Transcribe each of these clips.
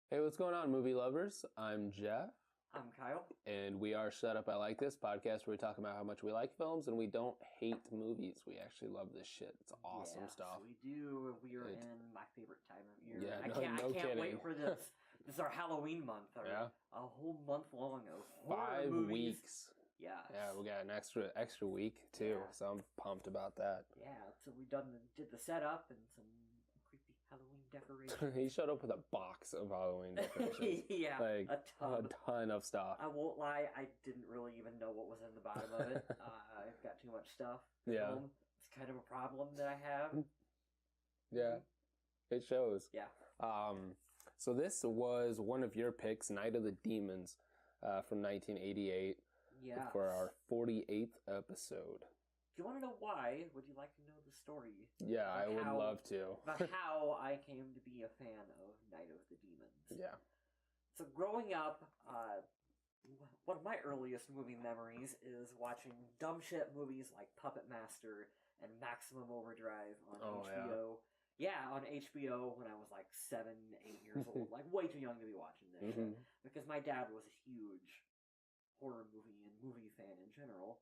Hey, what's going on, movie lovers? I'm Jeff, I'm Kyle. and we are Shut Up, I Like This podcast where we talk about how much we like films and we don't hate movies. We actually love this shit. It's awesome Yes, stuff. we do. We are in my favorite time of year. Yeah, I no can't wait kidding. for this. This is our Halloween month. Yeah. A whole month long of horror 5 movies. weeks. Yeah. Yeah, we got an extra week too, Yeah. so I'm pumped about that. Yeah. So we did the setup and some creepy Halloween decorations. He showed up with a box of Halloween decorations. Yeah, Like a ton. a ton of stuff. I won't lie, I didn't really even know what was in the bottom of it. I've got too much stuff at Yeah. home. It's kind of a problem that I have. Yeah, it shows. Yeah. So this was one of your picks, Night of the Demons, from 1988, Yeah. for our 48th episode. Do you want to know why? Would you like to know the story? Yeah, I would How- love to. About how I came to be a fan of Night of the Demons. Yeah. So growing up, one of my earliest movie memories is watching dumb shit movies like Puppet Master and Maximum Overdrive on HBO. Yeah, on HBO when I was like 7, 8 years old. Like way too young to be watching this shit. Because my dad was a huge horror movie and movie fan in general.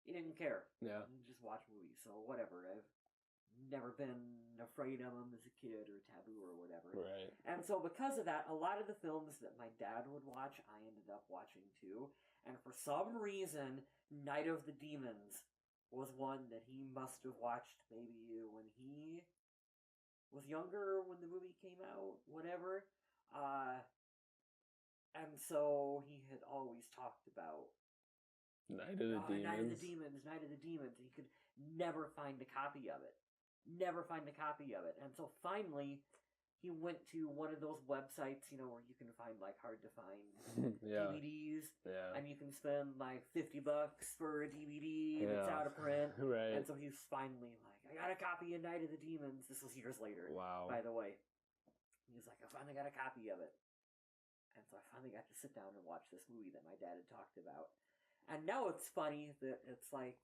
He didn't care. Yeah. He just watch movies. So whatever. I've never been afraid of them as a kid or taboo or whatever. Right. And so because of that, a lot of the films that my dad would watch, I ended up watching too. And for some reason, Night of the Demons was one that he must have watched maybe when he was younger, when the movie came out, whatever. And so he had always talked about Night of the Demons. Night of the Demons, Night of the Demons. He could never find a copy of it. Never find a copy of it. And so finally, he went to one of those websites, where you can find, like, hard-to-find Yeah. DVDs. Yeah. And you can spend, like, $50 for a DVD that's out of print. Right. And so he's finally like, I got a copy of Night of the Demons. This was years later, Wow. by the way. He's like, I finally got a copy of it. And so I finally got to sit down and watch this movie that my dad had talked about. And now it's funny that it's like,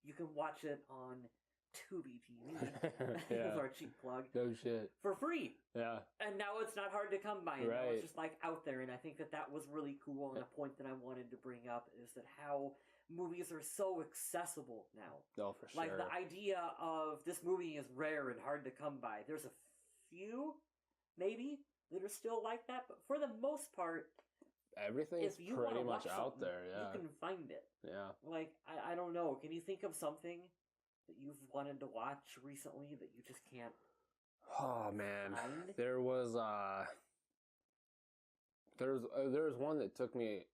you can watch it on Tubi TV. Yeah. That's our cheap plug. No shit. For free. Yeah. And now it's not hard to come by. Now Right. it's just like out there. And I think that was really cool. And a point that I wanted to bring up is that how movies are so accessible now. Oh, for sure. Like the idea of this movie is rare and hard to come by. There's a few, maybe, that are still like that. But for the most part, everything's if you pretty wanna much watch out something, there. Yeah. you can find it. Yeah. Like, I don't know. Can you think of something that you've wanted to watch recently that you just can't? Oh man, Find? there was one that took me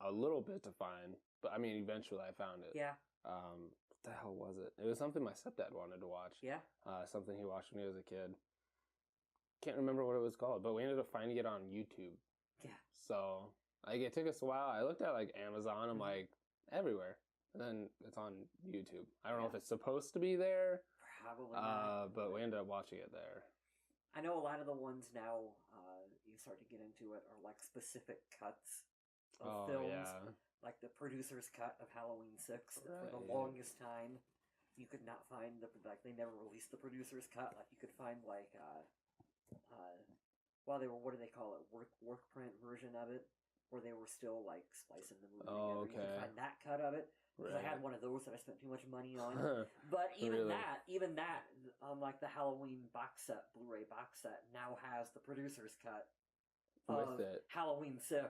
a little bit to find, but I mean eventually I found it. Yeah. What the hell was it? It was something my stepdad wanted to watch. Yeah. Something he watched when he was a kid. Can't remember what it was called, but we ended up finding it on YouTube. Yeah. So like it took us a while. I looked at like Amazon. I'm like everywhere. And then it's on YouTube. I don't know if it's supposed to be there. Probably not. But we ended up watching it there. I know a lot of the ones now, you start to get into it, are like specific cuts of films. Yeah. Like the producer's cut of Halloween 6. For the Right. longest time, you could not find they never released the producer's cut. Like you could find like, what do they call it? Work print version of it, where they were still like splicing the movie together. You could find that cut of it. Because I had one of those that I spent too much money on. But even Really? that, like the Halloween box set, Blu-ray box set, now has the producer's cut of With it. Halloween 6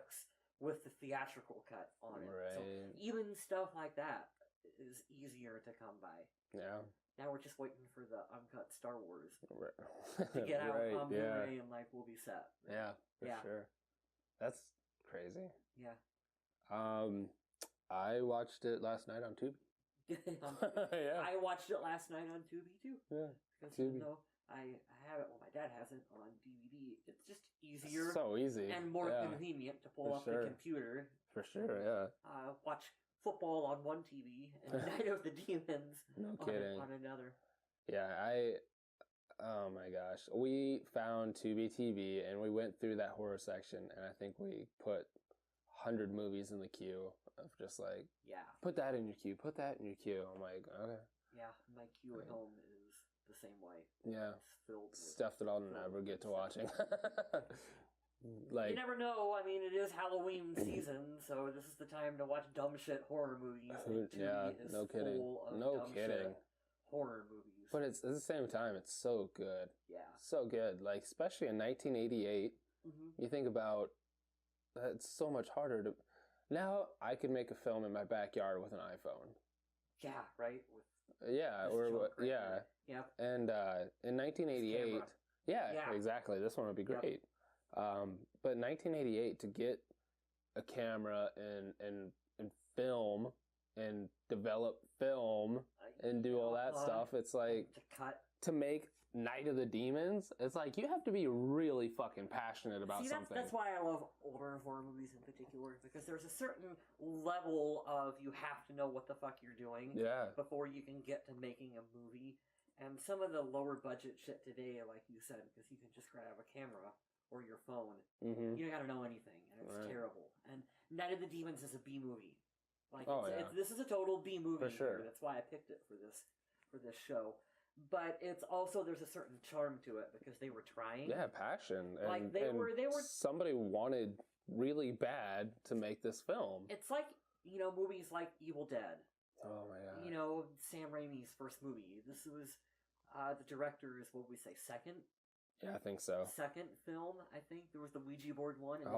with the theatrical cut on it. So Right. even stuff like that is easier to come by. Yeah. Now we're just waiting for the uncut Star Wars Right. to get out Right, on yeah. Blu-ray and like we'll be set. Yeah, for Yeah. sure. That's crazy. Yeah. I watched it last night on Tubi. Yeah. I watched it last night on Tubi too. Yeah. Because Tubi. even though I have it, well, my dad has it on DVD, it's just easier So easy. and more Yeah, convenient to pull for up sure. the computer, For sure, yeah. watch football on one TV and Night of the Demons No kidding. on another. Yeah, oh my gosh. We found Tubi TV and we went through that horror section and I think we put 100 movies in the queue of just Yeah. put that in your queue, put that in your queue. I'm like, okay. Yeah, my queue at home is the same way. Yeah. It's filled with Stuff that I'll never get to watching. Like, you never know. I mean, it is Halloween season, so this is the time to watch dumb shit horror movies. And yeah, Tubi is no kidding. full of No dumb kidding. shit horror movies. But it's at the same time, it's so good. Yeah. So good. Like, especially in 1988, you think about it's so much harder to. Now I could make a film in my backyard with an iPhone. Yeah, right. Yeah, or yeah. Yep. And in 1988, yeah, exactly. This one would be great. Yep. But in 1988, to get a camera and film and develop film and do all that stuff, it's like to make Night of the Demons, it's like you have to be really fucking passionate about something. That's why I love older horror movies in particular, because there's a certain level of you have to know what the fuck you're doing before you can get to making a movie. And some of the lower budget shit today, like you said, because you can just grab a camera or your phone, you don't gotta know anything, and it's terrible. And Night of the Demons is a B movie. Like, this is a total B movie. For sure. That's why I picked it for this show. But it's also, there's a certain charm to it because they were trying. Yeah, passion. And, like they were. Somebody wanted really bad to make this film. It's like, movies like Evil Dead. Oh my god. Sam Raimi's first movie. This was the director's, what would we say, second? Yeah, I think so. Second film, I think. There was the Ouija board one. And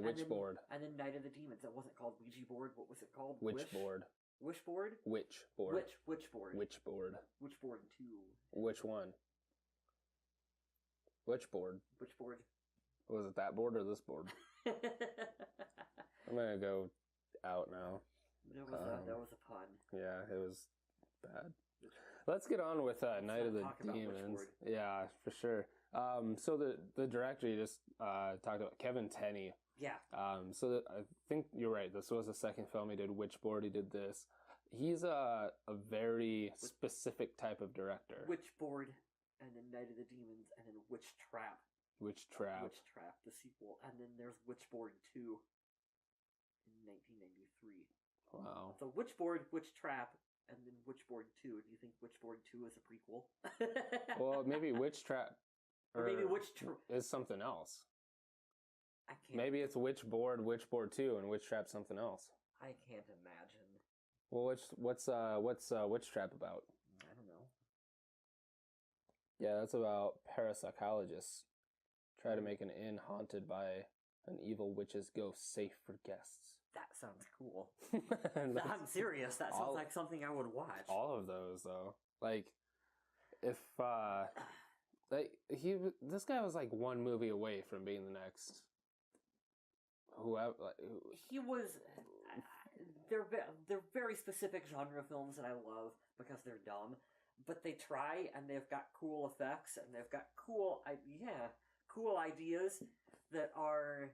Witchboard. And then Night of the Demons. It wasn't called Ouija board. What was it called? Witchboard. Wishboard? Witchboard. Witchboard. Witchboard. Witchboard 2. Which one? Witchboard. Witchboard. Was it that board or this board? I'm gonna go out now. That was a pun. Yeah, it was bad. Let's get on with Night of the Demons. Yeah, for sure. So the director you just talked about, Kevin Tenney. Yeah. I think you're right. This was the second film he did. Witchboard. He did this. He's a very specific type of director. Witchboard, and then Night of the Demons, and then Witch Trap. Witch Trap, the sequel, and then there's Witchboard 2 in 1993. Wow. So Witchboard, Witch Trap, and then Witchboard 2. Do you think Witchboard 2 is a prequel? Well, maybe Witch Trap. Or maybe is something else. I can't. Maybe it's Witchboard 2, and Witch Trap something else. I can't imagine. Well, what's Witch Trap about? I don't know. Yeah, that's about parapsychologists try to make an inn haunted by an evil witch's ghost safe for guests. That sounds cool. I'm serious. That sounds like something I would watch. All of those, though. Like, if this guy was like one movie away from being the next. Whoever. He was. They're very specific genre films that I love because they're dumb, but they try and they've got cool effects and they've got cool ideas that are.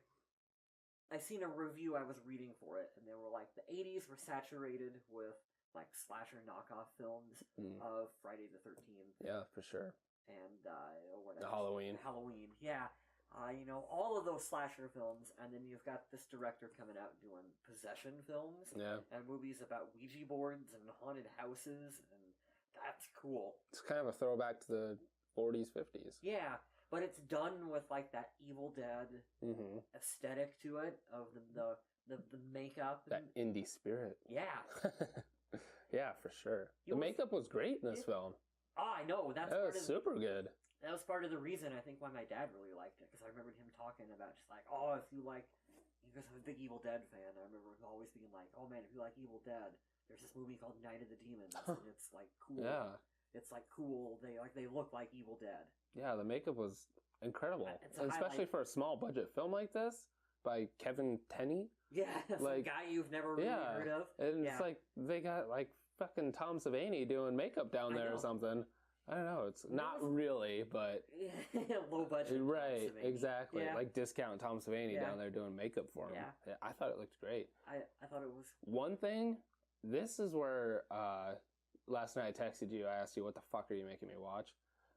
I seen a review I was reading for it, and they were like the 80s were saturated with like slasher knockoff films of Friday the 13th. Yeah, for sure. And Halloween, yeah. All of those slasher films, and then you've got this director coming out doing possession films, and movies about Ouija boards and haunted houses, and that's cool. It's kind of a throwback to the 40s, 50s. Yeah, but it's done with like that Evil Dead aesthetic to it of the makeup, that indie spirit. Yeah, yeah, for sure. The makeup was great in this film. Oh, I know. That was super good. That was part of the reason I think why my dad really liked it, because I remembered him talking about just like, oh, if you like, because I'm a big Evil Dead fan, I remember always being like, oh man, if you like Evil Dead, there's this movie called Night of the Demons, and it's like cool. Yeah. It's like cool. They look like Evil Dead. Yeah, the makeup was incredible, and especially for a small budget film like this by Kevin Tenney. Yeah, like guy you've never really heard of. And it's like they got like fucking Tom Savini doing makeup down there or something. I don't know. It's not really, but low budget. Right, exactly. Yeah. Like discount Tom Savini down there doing makeup for him. Yeah, I thought it looked great. I thought it was. One thing, this is where last night I texted you. I asked you, what the fuck are you making me watch?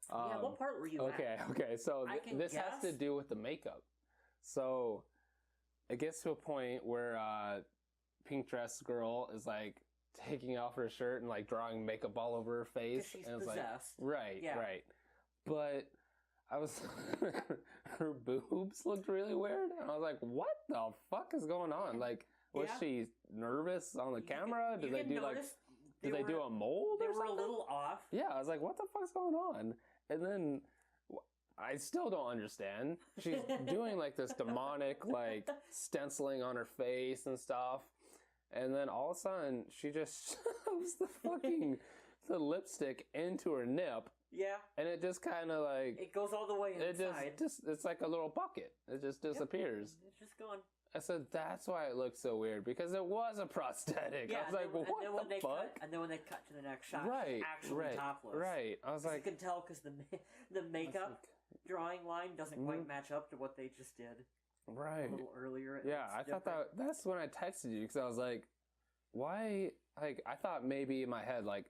What part were you at? Okay. So this has to do with the makeup. So it gets to a point where Pink Dress Girl is like taking off her shirt and like drawing makeup all over her face. She's and possessed. Right. But I was, her boobs looked really weird. And I was like, what the fuck is going on? Like, was she nervous on the camera? Did they do like, did they do a mold or something? They were a little off. Yeah, I was like, what the fuck's going on? And then I still don't understand. She's doing like this demonic like stenciling on her face and stuff. And then all of a sudden she just shoves the lipstick into her nip. Yeah. And it just kind of like... It goes all the way inside. It's like a little bucket. It just disappears. Yep. It's just gone. I said, that's why it looks so weird, because it was a prosthetic. Yeah, I was like, what the fuck? And then when they cut to the next shot, right, she's actually topless. Right. I was like... You can tell because the makeup drawing line doesn't quite match up to what they just did. Right. A little earlier. Yeah, I thought that's when I texted you, because I was like, why? Like, I thought maybe in my head, like,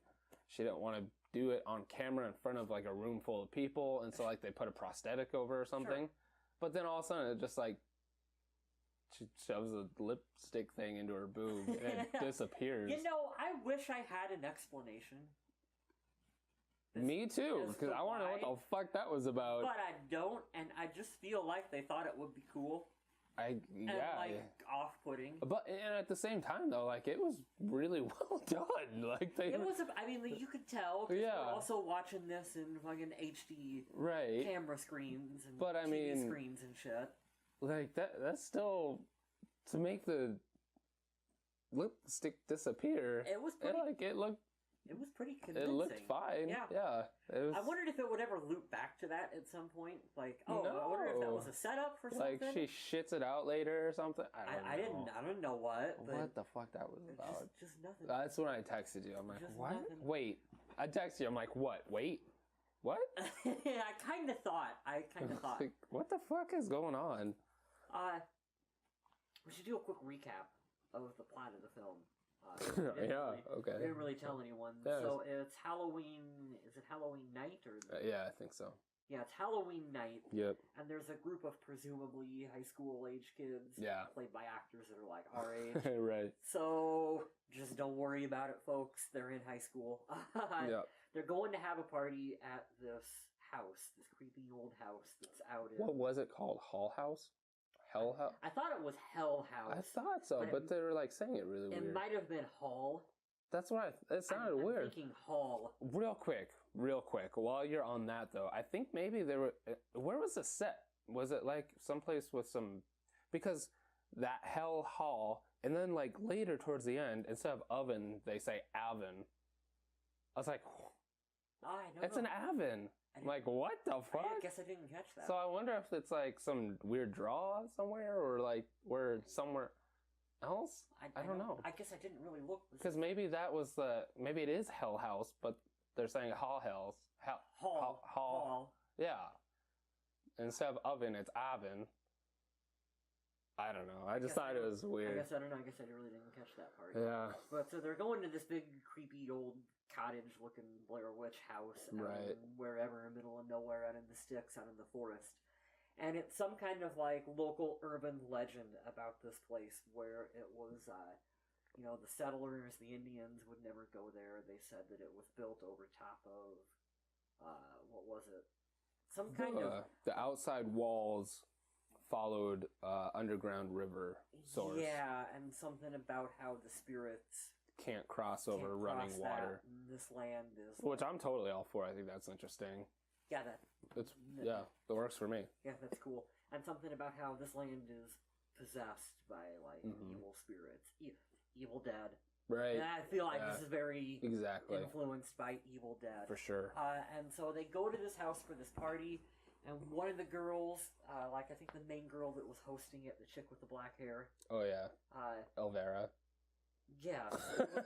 she didn't want to do it on camera in front of, like, a room full of people, and so, like, they put a prosthetic over or something. Sure. But then all of a sudden, it just, like, she shoves a lipstick thing into her boob and it disappears. You know, I wish I had an explanation. Me too, because I want to know what the fuck that was about. But I don't, and I just feel like they thought it would be cool. And like off-putting. But and at the same time though, like it was really well done. Like they. It was. I mean, like, you could tell. Yeah. We're also watching this in fucking HD camera screens and TV screens and shit. Like that's still to make the lipstick disappear. It was pretty. It looked. It was pretty convincing. It looked fine. Yeah. It was, I wondered if it would ever loop back to that at some point. Like, I wonder if that was a setup for something. Like she shits it out later or something. I don't know what. But what the fuck that was about? Just nothing. That's when I texted you. I'm like, just what? Nothing. Wait. I texted you. I'm like, what? Wait. What? I kind of thought. Like, what the fuck is going on? We should do a quick recap of the plot of the film. Okay. We didn't really tell anyone. Yeah, so it's Halloween. Is it Halloween night or? Yeah, I think so. Yeah, it's Halloween night. Yep. And there's a group of presumably high school age kids. Yeah. Played by actors that are like our age. Right. So just don't worry about it, folks. They're in high school. Yeah. They're going to have a party at this house, this creepy old house that's out in. What was it called? Hall House? Hell House? I thought it was Hell House. I thought so, but they were like saying it really weird. It might have been Hall. That's what it sounded weird. I'm thinking Hall. Real quick. While you're on that though, I think maybe there were. Where was the set? Was it like someplace with some? Because that Hell Hall, and then like later towards the end, instead of oven, they say Avon. I was like, it's an Avon. I'm like, what the fuck? I guess I didn't catch that. So I wonder if it's like some weird draw somewhere, or like we're somewhere else. I don't know. I guess I didn't really look. Because maybe maybe it is Hell House, but they're saying Hall House. Hall. Yeah. Instead of oven, it's Avon. I don't know. I just thought it was weird. I don't know. I guess I really didn't catch that part. Yeah. But so they're going to this big, creepy old cottage-looking Blair Witch house out wherever, in the middle of nowhere, out in the sticks, out in the forest. And it's some kind of like local urban legend about this place where it was, the settlers, the Indians would never go there. They said that it was built over top of, what was it? Some kind of... The outside walls followed underground river source. Yeah, and something about how the spirits can't cross over running water. This land is... Which I'm totally all for. I think that's interesting. Yeah, that works for me. Yeah, that's cool. And something about how this land is possessed by, like, evil spirits. Evil Dead. Right. And I feel like this is very exactly influenced by Evil Dead. For sure. And so they go to this house for this party, and one of the girls, I think the main girl that was hosting it, the chick with the black hair. Oh, yeah. Elvira. Yeah,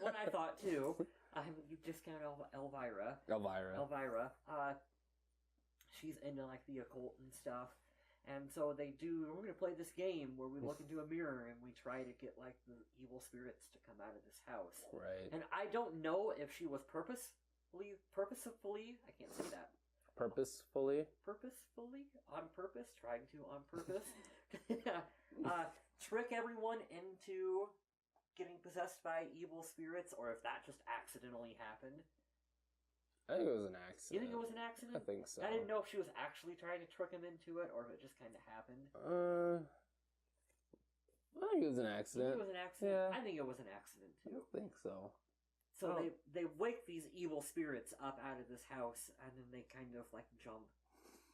what I thought too. You discount Elvira. Elvira. She's into like the occult and stuff, and so we're gonna play this game where we look into a mirror and we try to get like the evil spirits to come out of this house. Right. And I don't know if she was purposefully, I can't say that. Purposefully, on purpose, trying to on purpose, trick everyone into getting possessed by evil spirits, or if that just accidentally happened. I think it was an accident. You think it was an accident? I think so. I didn't know if she was actually trying to trick him into it, or if it just kind of happened. I think it was an accident. You think it was an accident? Yeah. I think it was an accident, too. I think so. So they wake these evil spirits up out of this house, and then they kind of, like, jump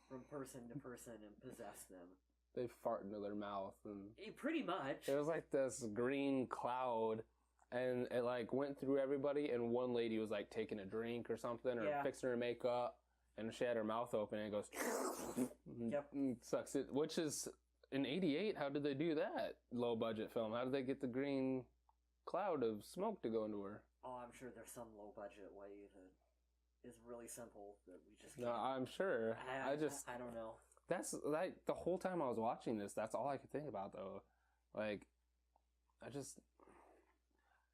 from person to person and possess them. They fart into their mouth. And pretty much. There was, like, this green cloud, and it, like, went through everybody, and one lady was, like, taking a drink or something, or fixing her makeup, and she had her mouth open, and it goes... Yep. And sucks it, which is... In 88, how did they do that? Low-budget film. How did they get the green cloud of smoke to go into her? Oh, I'm sure there's some low-budget way that is really simple that we just can't. No, I'm sure. I don't know. That's, like, the whole time I was watching this, that's all I could think about, though. Like,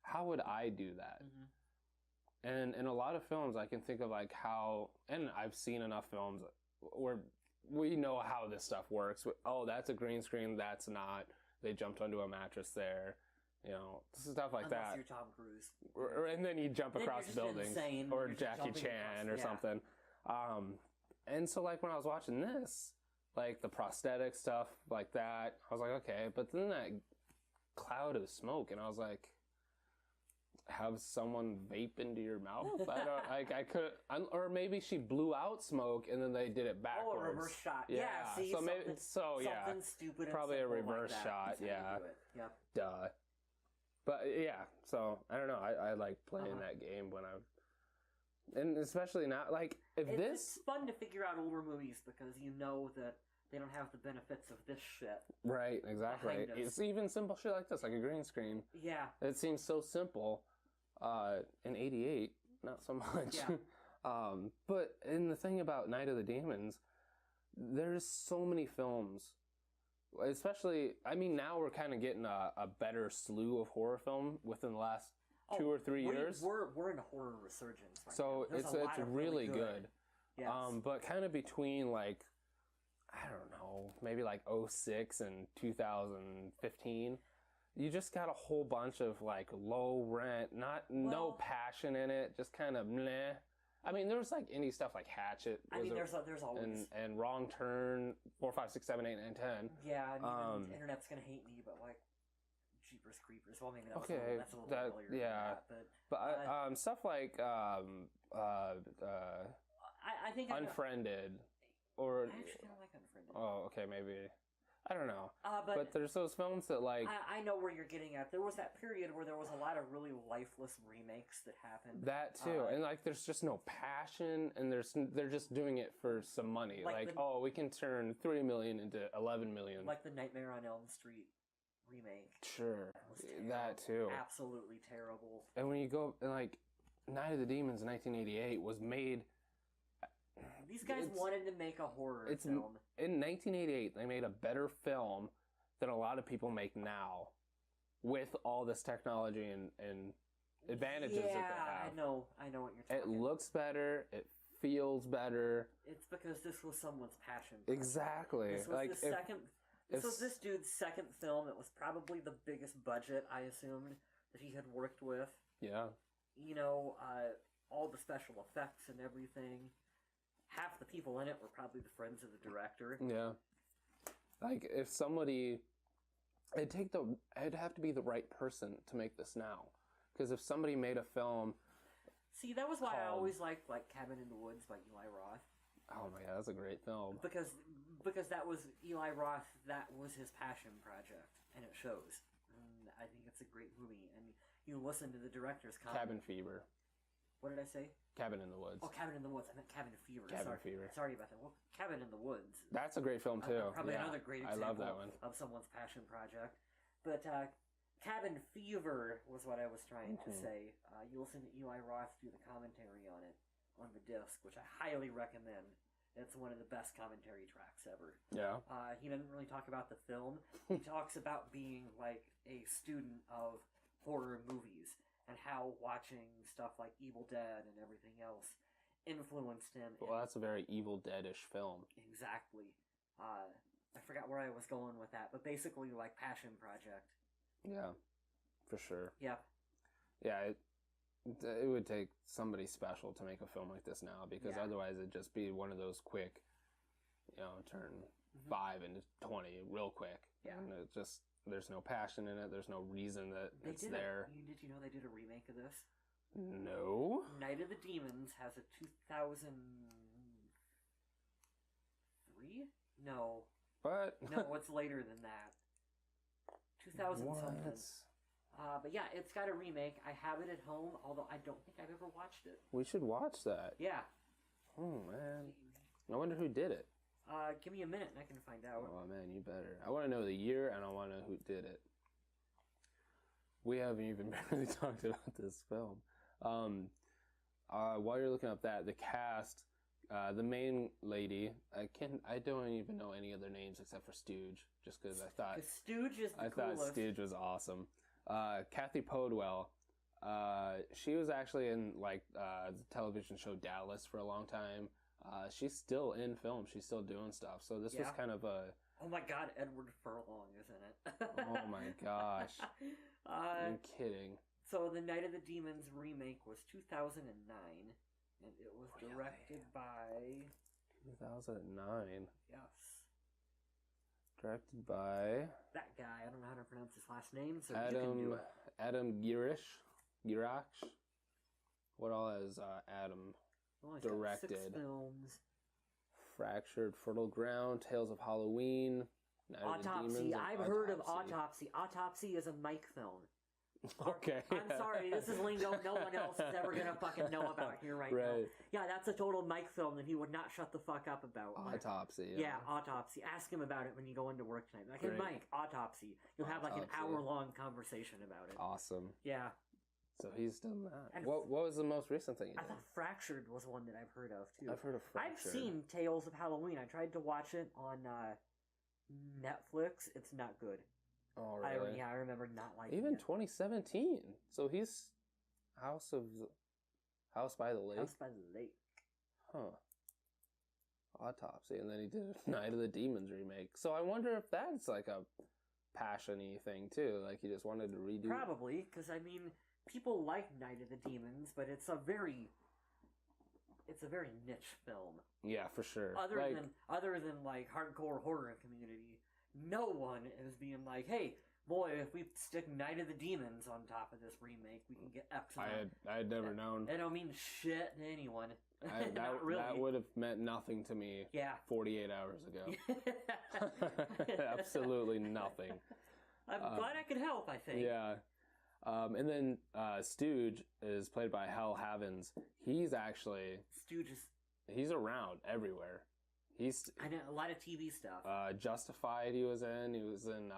how would I do that? Mm-hmm. And in a lot of films, I can think of, like, how, and I've seen enough films where we know how this stuff works. Oh, that's a green screen. That's not. They jumped onto a mattress there. You know, stuff like Unless that. You're Tom Cruise. And then you jump across buildings. Or Jackie Chan or something. And so, like, when I was watching this, like, the prosthetic stuff like that, I was like, okay. But then that cloud of smoke, and I was like, have someone vape into your mouth? I could, or maybe she blew out smoke and then they did it backwards. Oh, a reverse shot. Yeah. See, so maybe, something stupid. Probably a reverse like shot. Yeah. Yep. Duh. But yeah, so I don't know. I like playing that game when and especially now, like it's fun to figure out older movies because you know that they don't have the benefits of this shit. Right. Exactly. It's even simple shit like this, like a green screen. Yeah. It seems so simple. In 88, not so much. Yeah. But in the thing about Night of the Demons, there's so many films, especially, I mean, now we're kind of getting a better slew of horror film within the last 2 or 3 years. We're in a horror resurgence right so now. it's really good. Yes. But kind of between, like, I don't know, maybe like 06 and 2015, you just got a whole bunch of, like, low rent, no passion in it, just kind of meh. I mean, there was, like, indie stuff like Hatchet. There's always... And Wrong Turn, 4, 5, 6, 7, 8, 9, 10. Yeah, and the internet's gonna hate me, but, like, Jeepers Creepers. Well, maybe that's a little earlier than that. But stuff like, I think Unfriended. I actually don't like Unfriended. Oh, okay, maybe. I don't know. But there's those films that, like... I know where you're getting at. There was that period where there was a lot of really lifeless remakes that happened. That, too. And, like, there's just no passion, and they're just doing it for some money. Like we can turn $3 million into $11 million. Like the Nightmare on Elm Street remake. Sure. That, too. Absolutely terrible. And when you go, like, Night of the Demons in 1988 was made... These guys wanted to make a horror film. In 1988, they made a better film than a lot of people make now, with all this technology and advantages that they have. I know what you're talking about. It looks better. It feels better. It's because this was someone's passion. Exactly. This was this dude's second film. It was probably the biggest budget, I assumed, that he had worked with. Yeah. You know, all the special effects and everything. Half the people in it were probably the friends of the director. Yeah. Like, if somebody... It'd have to be the right person to make this now. Because if somebody made a film... See, that was why I always liked, like, Cabin in the Woods by Eli Roth. Oh my god, that's a great film. Because that was Eli Roth, that was his passion project. And it shows. And I think it's a great movie. And you listen to the director's comment. Cabin Fever. What did I say? Cabin in the Woods. Oh, Cabin in the Woods. I meant Cabin Fever. Fever. Sorry about that. Well, Cabin in the Woods. That's a great film, too. Probably another great example I love that one. Of someone's passion project. But Cabin Fever was what I was trying to say. You listen to Eli Roth do the commentary on it, on the disc, which I highly recommend. It's one of the best commentary tracks ever. Yeah. He doesn't really talk about the film. He talks about being, like, a student of horror movies. And how watching stuff like Evil Dead and everything else influenced him. Well, that's a very Evil Dead-ish film. Exactly. I forgot where I was going with that, but basically, like, passion project. Yeah. For sure. Yeah. Yeah, it would take somebody special to make a film like this now, because otherwise it'd just be one of those quick, turn 5 into 20 real quick. Yeah. And it just, there's no passion in it. There's no reason that it's there. Did you know they did a remake of this? No. Night of the Demons has a 2003? No. What? No, it's later than that. 2000 something. But yeah, it's got a remake. I have it at home, although I don't think I've ever watched it. We should watch that. Yeah. Oh, man. I wonder who did it. Give me a minute and I can find out. Oh, man, you better. I want to know the year, and I want to know who did it. We haven't even barely talked about this film. While you're looking up that, the cast, the main lady, I don't even know any other names except for Stooge, just because I thought Stooge is the coolest. thought Stooge was awesome. Kathy Podwell, she was actually in the television show Dallas for a long time. She's still in film. She's still doing stuff. So this was kind of a... Oh my god, Edward Furlong is in it. Oh my gosh. I'm kidding. So the Night of the Demons remake was 2009, and it was directed by... 2009? Yes. Directed by... That guy, I don't know how to pronounce his last name, so Adam, you can do it. Adam Girach? What all has Adam directed? 6 films. Fractured Fertile Ground, Tales of Halloween, Night Autopsy. of the Demons, I've heard of Autopsy. Autopsy is a Mike film. Okay. I'm sorry, this is lingo no one else is ever going to fucking know about here right now. Yeah, that's a total Mike film that he would not shut the fuck up about. Autopsy. Yeah, Autopsy. Ask him about it when you go into work tonight. Like, hey, Mike, Autopsy. You'll have like an hour-long conversation about it. Awesome. Yeah. So he's done that. And what was the most recent thing he did? I thought Fractured was one that I've heard of, too. I've heard of Fractured. I've seen Tales of Halloween. I tried to watch it on Netflix. It's not good. Oh, really? I remember not liking Even it. 2017. So he's House by the Lake? House by the Lake. Huh. Autopsy. And then he did Night of the Demons remake. So I wonder if that's like a passion-y thing, too. Like he just wanted to redo... Probably, because, I mean... People like Night of the Demons, but it's a very niche film. Yeah, for sure. Other than like hardcore horror community, no one is being like, "Hey, boy, if we stick Night of the Demons on top of this remake, we can get X." I had never known. I don't mean shit to anyone. Not really. That would have meant nothing to me. Yeah. 48 hours ago. Absolutely nothing. I'm glad I could help. I think. Yeah. And then Stooge is played by Hal Havins. He's actually... Stooge is... He's around everywhere. I know, a lot of TV stuff. Justified he was in. He was in...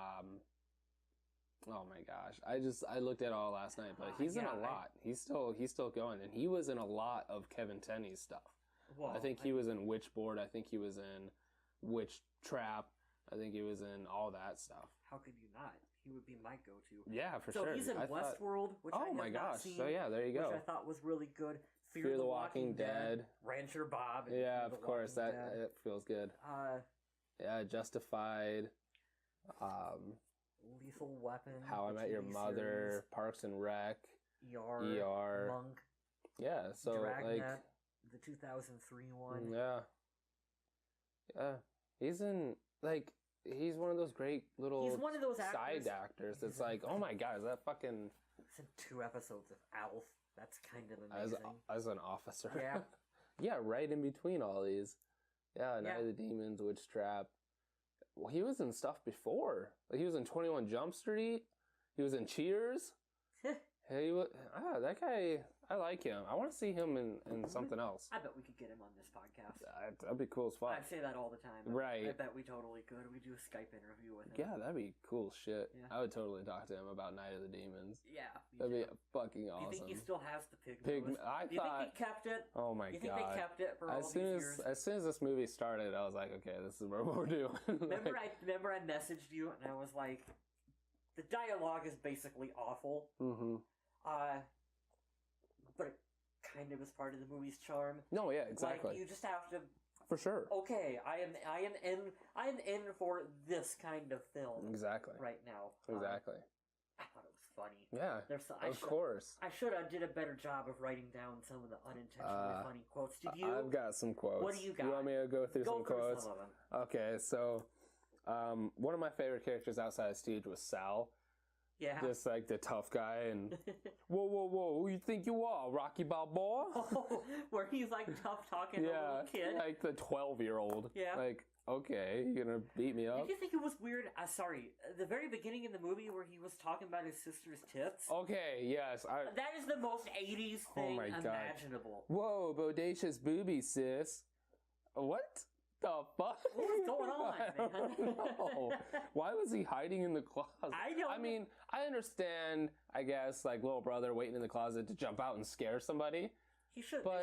oh my gosh. I looked at it all last night, but he's in a lot. He's still going. And he was in a lot of Kevin Tenney's stuff. Well, I think he was in Witchboard. I think he was in Witch Trap. I think he was in all that stuff. How could you not? He would be my go-to. Yeah, for sure. So he's in Westworld, which I have not seen. So yeah, there you go. Which I thought was really good. Fear the Walking Dead. Rancher Bob. Yeah, of course. That it feels good. Yeah, Justified. Lethal Weapon. How I Met Your Mother. Series. Parks and Rec. ER. Monk. Yeah, so Dragnet, the 2003 one. Yeah. Yeah. He's in, like... He's one of those great little side actors that's like, oh my god, is that fucking... He's in 2 episodes of ALF. That's kind of amazing. As an officer. Yeah. Yeah, right in between all these. Yeah, Night of the Demons, Witch Trap. Well, he was in stuff before. Like, he was in 21 Jump Street. He was in Cheers. That guy... I like him. I want to see him in something else. I bet we could get him on this podcast. That'd be cool as fuck. I say that all the time. Right. I bet we totally could. We do a Skype interview with him. Yeah, that'd be cool shit. Yeah. I would totally talk to him about Night of the Demons. Yeah. That'd be fucking awesome. Do you think he still has the pig nose? Do you think he kept it? Oh my god. You think they kept it for all these years? As soon as this movie started, I was like, okay, this is what we're doing. Remember I messaged you and I was like, the dialogue is basically awful. Mm-hmm. But it kind of is part of the movie's charm. No, yeah, exactly. Like, you just have to... For sure. Okay, I am in for this kind of film. Exactly. Right now. Exactly. I thought it was funny. Yeah, of course. I should have did a better job of writing down some of the unintentionally funny quotes. Did you? I've got some quotes. What do you got? You want me to go through some quotes? Some of them. Okay, so one of my favorite characters outside of Stooge was Sal. Yeah. Just like the tough guy and whoa, who you think you are, Rocky Balboa? Oh, where he's like tough talking to a little kid. Like the 12-year-old. Yeah. Like, okay, you gonna beat me up? Did you think it was weird? Sorry, the very beginning in the movie where he was talking about his sister's tits. Okay, yes. That is the most 80s thing imaginable. Whoa, bodacious boobies, sis. What? The fuck? What's going on, man? No. Why was he hiding in the closet? I mean, I understand, I guess, like little brother waiting in the closet to jump out and scare somebody. He should have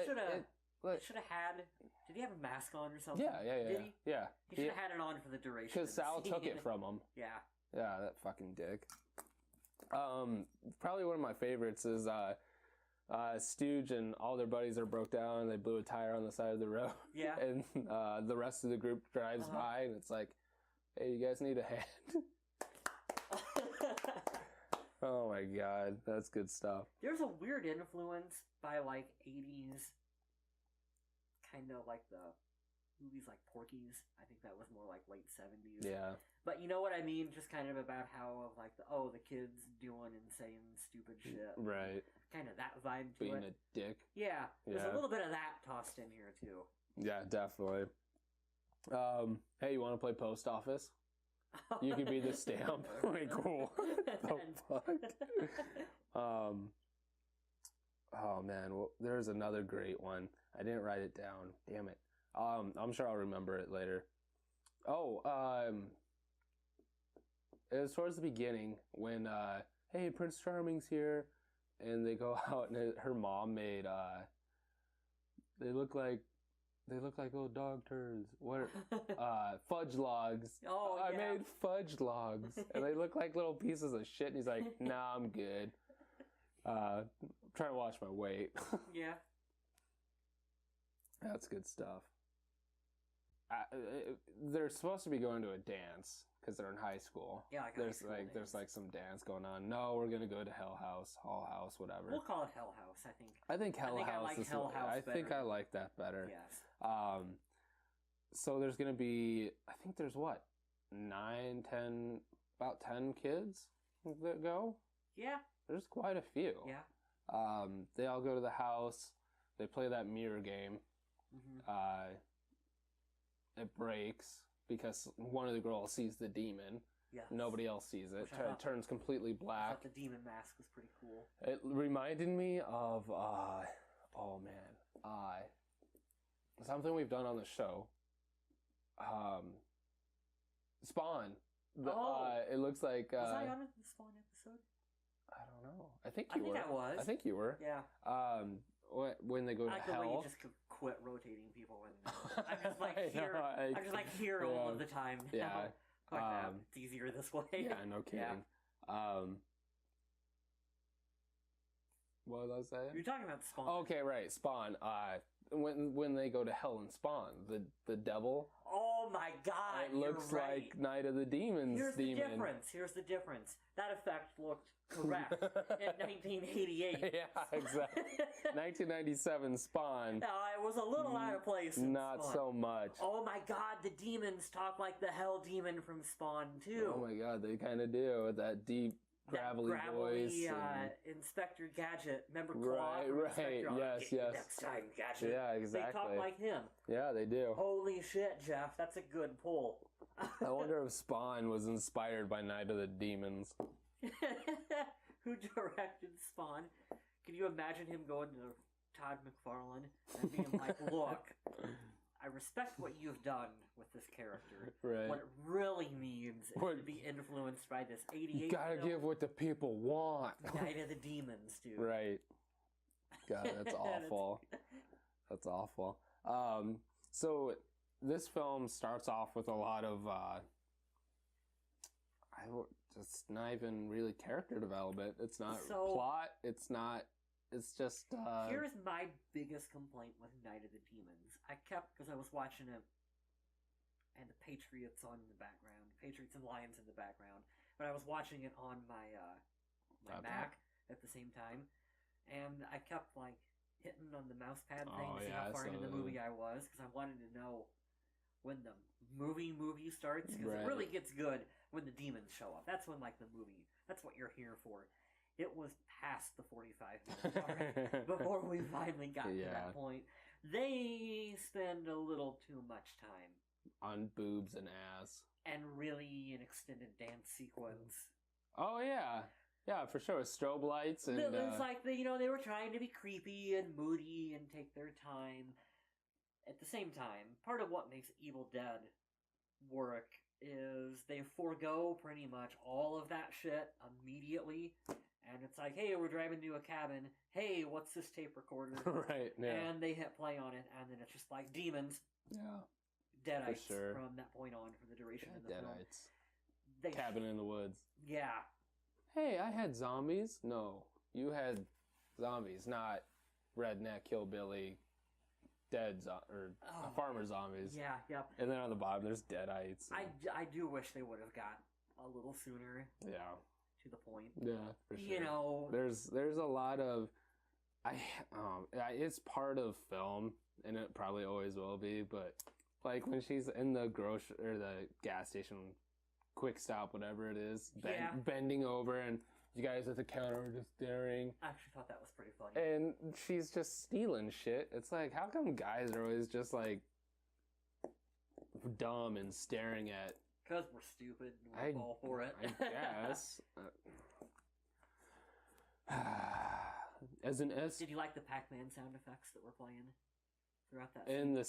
had. Did he have a mask on or something? Yeah. Did he? Yeah. He should have had it on for the duration. Because Sal took it from him. Yeah. Yeah, that fucking dick. Probably one of my favorites is Stooge and all their buddies are broke down and they blew a tire on the side of the road. Yeah. And the rest of the group drives by and it's like, hey, you guys need a hand? Oh my god, that's good stuff. There's a weird influence by like 80s, kind of like the movies like Porky's. I think that was more like late 70s. Yeah. But you know what I mean? Just kind of about how like the kids doing insane, stupid shit. Right. Kind of that vibe to Being it. a dick. Yeah. There's a little bit of that tossed in here too. Yeah, definitely. Hey, you want to play Post Office? You could be the stamp. Like, cool. The fuck? Oh man, well, there's another great one. I didn't write it down. Damn it. I'm sure I'll remember it later. Oh, it was towards the beginning when, hey, Prince Charming's here, and they go out and her mom made, they look like little dog turds. What? Fudge logs. Oh, I made fudge logs, and they look like little pieces of shit. And he's like, "Nah, I'm good. I'm trying to watch my weight." Yeah. That's good stuff. They're supposed to be going to a dance because they're in high school. Yeah, there's some dance going on. No, we're gonna go to Hell House, whatever. We'll call it Hell House. I think Hell House. I like Hell House. I think I like that better. Yes. So there's gonna be. I think there's what, 9, 10, about 10 kids that go. Yeah. There's quite a few. Yeah. They all go to the house. They play that mirror game. Mm-hmm. It breaks because one of the girls sees the demon. Yes. Nobody else sees it. It turns completely black. I thought the demon mask was pretty cool. It reminded me of, something we've done on the show. Spawn. It looks like... was I on the Spawn episode? I don't know. I think you were. I was. I think you were. Yeah. When they go to hell. I like the way you just quit rotating people, and I'm just like here all of the time now. Yeah. Like that. It's easier this way. Yeah, no kidding. Yeah. What was I saying? You're talking about Spawn. Okay, right, Spawn. When they go to hell and Spawn, the devil. Oh my god! It looks like Night of the Demons. Here's the difference. That effect looked correct in 1988. Yeah, exactly. 1997 Spawn. It was a little out of place. Not Spawn. So much. Oh my god, the demons talk like the hell demon from Spawn too. Oh my god, they kind of do with that deep. Gravelly voice. Inspector Gadget. Remember Claw? Right. Yes. Next time, Gadget. Yeah, exactly. They talk like him. Yeah, they do. Holy shit, Jeff. That's a good pull. I wonder if Spawn was inspired by Night of the Demons. Who directed Spawn? Can you imagine him going to Todd McFarlane and being like, look, I respect what you've done with this character. Right. What it really means is to be influenced by this 88 You gotta give what the people want. Night of the Demons, dude. Right. God, that's awful. That's awful. So this film starts off with a lot of just not even really character development. It's not plot. It's just... Here's my biggest complaint with Night of the Demons. Because I was watching it, and the Patriots on in the background. Patriots and Lions in the background. But I was watching it on my my Mac at the same time, and I kept like hitting on the mouse pad thing to see how far into the movie I was, because I wanted to know when the movie starts, because it really gets good when the demons show up. That's when like the movie, that's what you're here for. It was past the 45 minutes mark before we finally got to that point. They spend a little too much time on boobs and ass. And really an extended dance sequence. Oh, yeah. Yeah, for sure. Strobe lights and... It's like, they were trying to be creepy and moody and take their time. At the same time, part of what makes Evil Dead work is they forego pretty much all of that shit immediately. And it's like, hey, we're driving to a cabin. Hey, what's this tape recorder? Right, yeah. And they hit play on it, and then it's just like demons. Yeah. Deadites from that point on for the duration of the film. Cabin in the woods. Yeah. Hey, I had zombies. No, you had zombies, not redneck hillbilly farmer zombies. Yeah, yeah. And then on the bottom, there's deadites. I do wish they would have got a little sooner. Yeah. To the point. Yeah, for sure. There's a lot of it's part of film, and it probably always will be, but like when she's in the the gas station, quick stop, whatever it is, bending over, and you guys at the counter are just staring. I actually thought that was pretty funny. And she's just stealing shit. It's like, how come guys are always just like dumb and staring at? Because we're stupid and we fall for it. I guess. As an S. Did you like the Pac-Man sound effects that were playing throughout that scene?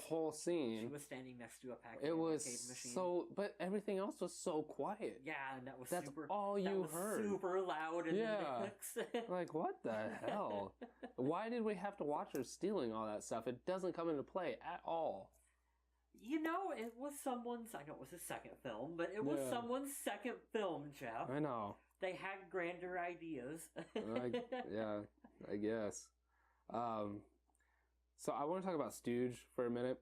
Whole scene. She was standing next to a Pac-Man arcade machine. But everything else was so quiet. Yeah, and that's all you heard. Super loud in the mix. Like, what the hell? Why did we have to watch her stealing all that stuff? It doesn't come into play at all. It was someone's... I know it was his second film, but it was someone's second film, Jeff. I know. They had grander ideas. I guess. So I want to talk about Stooge for a minute.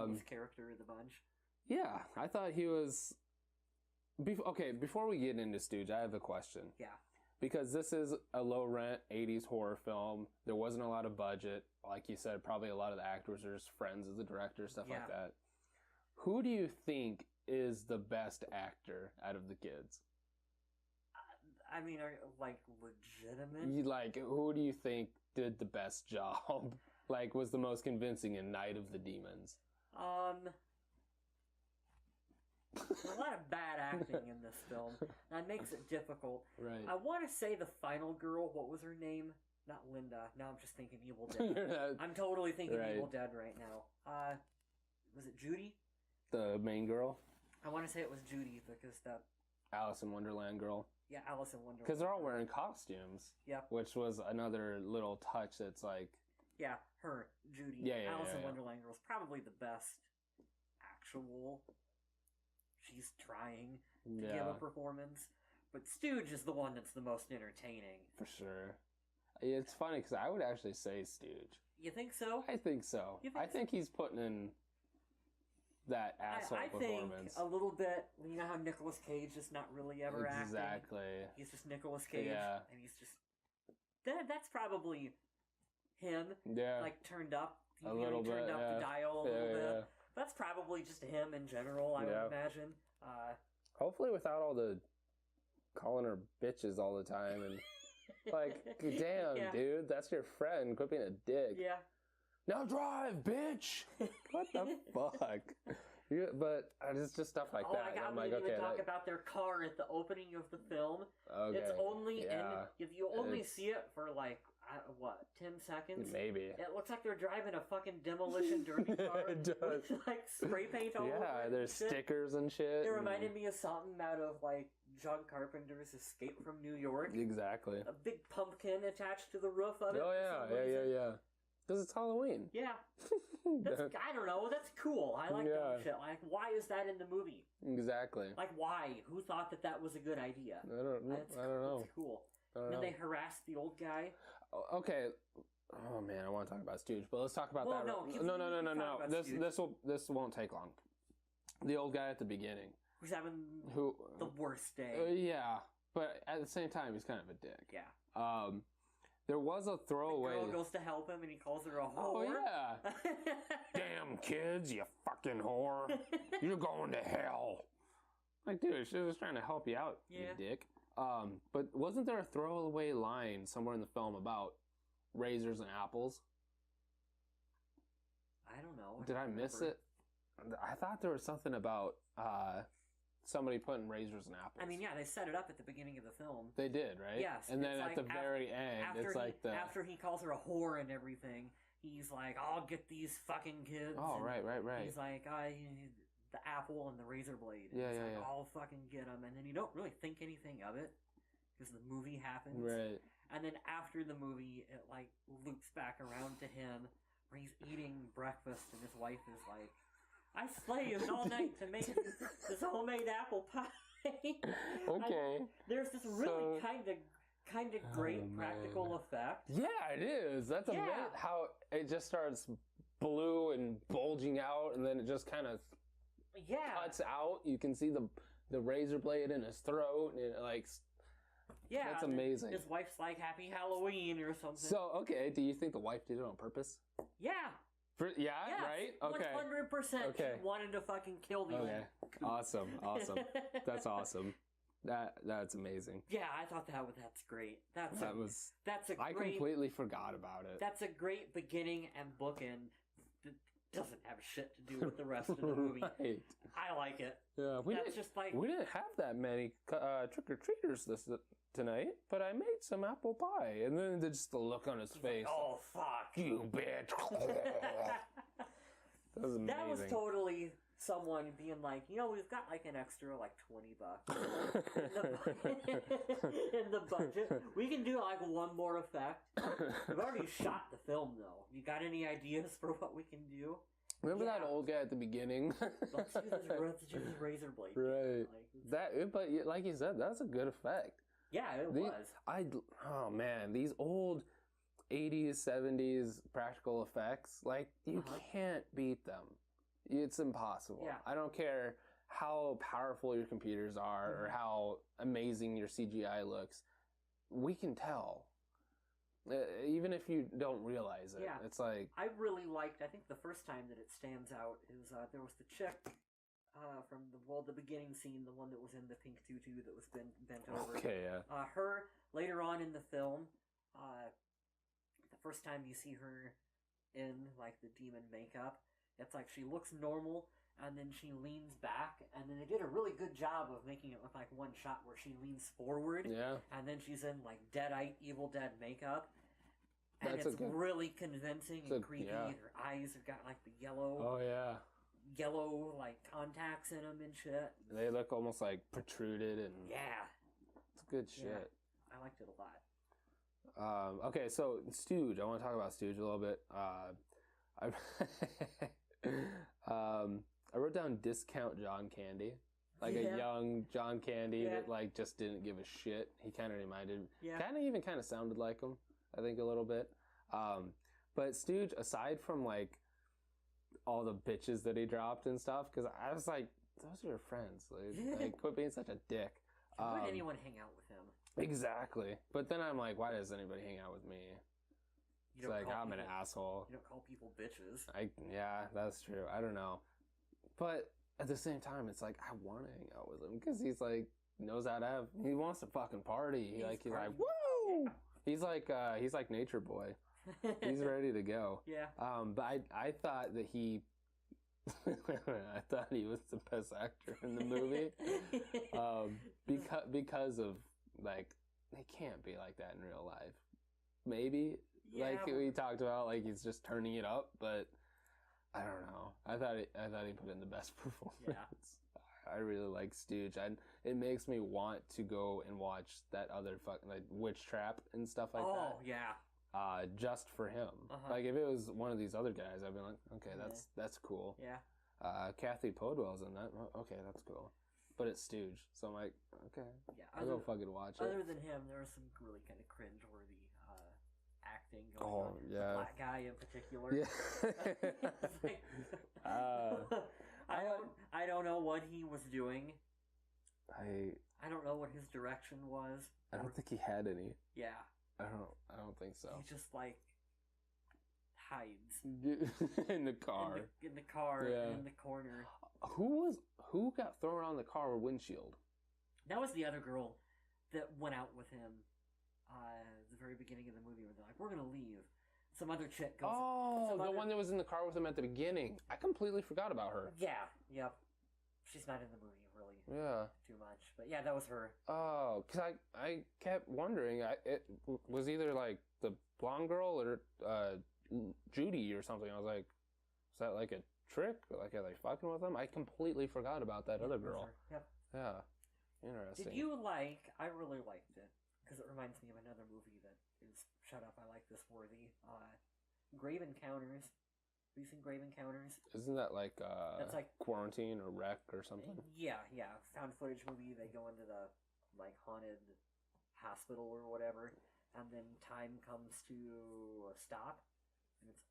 His character of the bunch. Yeah, I thought he was... Okay, before we get into Stooge, I have a question. Yeah. Because this is a low-rent 80s horror film. There wasn't a lot of budget. Like you said, probably a lot of the actors are just friends of the director, stuff like that. Who do you think is the best actor out of the kids? I mean, legitimate? Who do you think did the best job? Was the most convincing in Night of the Demons? There's a lot of bad acting in this film. That makes it difficult. Right. I want to say the final girl, what was her name? Not Linda. Now I'm just thinking Evil Dead. I'm totally thinking Evil Dead right now. Was it Judy? The main girl? I want to say it was Judy because that... Alice in Wonderland girl. Yeah, Alice in Wonderland. Because they're all wearing costumes. Yep. Which was another little touch that's like... Yeah, her, Judy. Yeah, Alice in Wonderland girl's probably the best actual... She's trying to give a performance. But Stooge is the one that's the most entertaining. For sure. It's funny because I would actually say Stooge. You think so? I think so. I think he's putting in that asshole performance. I think a little bit, you know how Nicolas Cage is not really ever acting? Exactly. He's just Nicolas Cage. Yeah. And he's just... That's probably him. Yeah. Turned up. A little bit, turned up the dial a little bit. Yeah. That's probably just him in general, I would imagine. Hopefully without all the calling her bitches all the time and damn, dude, that's your friend. Quit being a dick. Yeah. Now drive, bitch! What the fuck? But it's just stuff like that. I'm like, okay. Talk about their car at the opening of the film. Okay. It's only if you only see it for 10 seconds? Maybe. It looks like they're driving a fucking demolition derby car. It does. With, spray paint all over it. Yeah, there's stickers and shit. It reminded me of something out of, John Carpenter's Escape from New York. Exactly. A big pumpkin attached to the roof of it. Oh, yeah. Because it's Halloween. Yeah. I don't know. That's cool. I like that shit. Why is that in the movie? Exactly. Why? Who thought that was a good idea? I don't know. It's cool. And then they harass the old guy. Okay. Oh man, I want to talk about Stooge, but let's talk about that. No. This won't take long. The old guy at the beginning, who's having the worst day. Yeah, but at the same time, he's kind of a dick. Yeah. There was a throwaway. The girl goes to help him, and he calls her a whore. Oh yeah. Damn kids, you fucking whore! You're going to hell. Like, dude, she was trying to help you out, you dick. But wasn't there a throwaway line somewhere in the film about razors and apples? I don't know. Did I miss it? I thought there was something about somebody putting razors and apples. I mean, yeah, they set it up at the beginning of the film. They did, right? Yes. And then at the very end, it's like the... After he calls her a whore and everything, he's like, I'll get these fucking kids. Oh, and right. He's like, the apple and the razor blade. Yeah. I'll fucking get them. And then you don't really think anything of it because the movie happens. Right. And then after the movie, it like loops back around to him where he's eating breakfast and his wife is like, I slaved all night to make this homemade apple pie. Okay. There's this really kind of great practical effect. Yeah, it is. That's amazing how it just starts blue and bulging out, and then it just kind of cuts out. You can see the razor blade in his throat, and it like... Yeah, that's amazing. His wife's like, Happy Halloween or something. So, okay, do you think the wife did it on purpose? Yeah. Yes, right? Okay. 100%. Okay. She wanted to fucking kill the Okay. Awesome. That's awesome. That's amazing. Yeah, I thought that's great. That's a great... I completely forgot about it. That's a great beginning and bookend that doesn't have shit to do with the rest of the movie. Right. I like it. Yeah, we didn't have that many trick-or-treaters tonight, but I made some apple pie. And then just the look on his face. Like, oh, fuck. You bitch. That was amazing. That was totally someone being like, we've got like an extra like $20 in the budget. We can do like one more effect. We've already shot the film though. You got any ideas for what we can do? Remember that old guy at the beginning? Let's use his razor blade. Right. But like you said, that's a good effect. Yeah, it was. Oh man, these old 80s, 70s practical effects, like you can't beat them. It's impossible. Yeah. I don't care how powerful your computers are or how amazing your CGI looks. We can tell. Even if you don't realize it. Yeah. It's like... I really liked, I think the first time that it stands out is there was the chick from the beginning scene, the one that was in the pink tutu that was bent over. Okay, yeah. Her, later on in the film, the first time you see her in like the demon makeup, it's like she looks normal, and then she leans back, and then they did a really good job of making it look like one shot where she leans forward, and then she's in like Deadite, Evil Dead makeup, and it's really convincing and creepy. Yeah. Her eyes have got like the yellow, like contacts in them and shit. They look almost like protruded and it's good shit. Yeah. I liked it a lot. Okay, so Stooge. I want to talk about Stooge a little bit. I wrote down discount John Candy, like a young John Candy that like just didn't give a shit. He kind of reminded, kind of sounded like him, I think a little bit. But Stooge, aside from like all the bitches that he dropped and stuff, because I was like, those are your friends. Like quit being such a dick. Why would anyone hang out with him? Exactly. But then I'm like, why does anybody hang out with me? It's like, I'm an asshole. You don't call people bitches. Yeah, that's true. I don't know. But at the same time, it's like, I want to hang out with him because he's like, knows how to have, he wants to fucking party. He's like, woo! Yeah. He's like Nature Boy. He's ready to go. Yeah. But I thought that I thought he was the best actor in the movie. Because of, like, they can't be like that in real life. Maybe. Yeah, like we talked about, like he's just turning it up, but I don't know. I thought he put in the best performance. Yeah. I really like Stooge. It makes me want to go and watch that other like Witch Trap and stuff like that. Oh yeah. Just for him. Like if it was one of these other guys, I'd be like, okay, that's cool. Yeah. Kathy Podwell's in that. Okay, that's cool. But it's Stooge, so I'm like, okay, I'll go fucking watch it. Other than him, there was some really kind of cringe-worthy acting going on. The black guy in particular. Yeah. I don't know what he was doing. I don't know what his direction was. I don't think he had any. Yeah. I don't think so. He just like hides in the car. In the car, Yeah. in the corner. Who got thrown on the car windshield? That was the other girl that went out with him at the very beginning of the movie where they're like, we're gonna leave. Some other chick goes... Oh, the one that was in the car with him at the beginning. I completely forgot about her. Yeah, yep. She's not in the movie, really. Yeah. Too much. But yeah, that was her. Oh, because I kept wondering. It was either like the blonde girl or Judy or something. I was like, is that like a trick? Like, are they fucking with them? I completely forgot about that other girl. Yep. Yeah. Interesting. Did you like... I really liked it. Because it reminds me of another movie that is, shut up, I like this worthy. Grave Encounters. Have you seen Grave Encounters? Isn't that like, That's like Quarantine or Wreck or something? Yeah. Found footage movie. They go into the, like, haunted hospital or whatever, and then time comes to a stop, and it's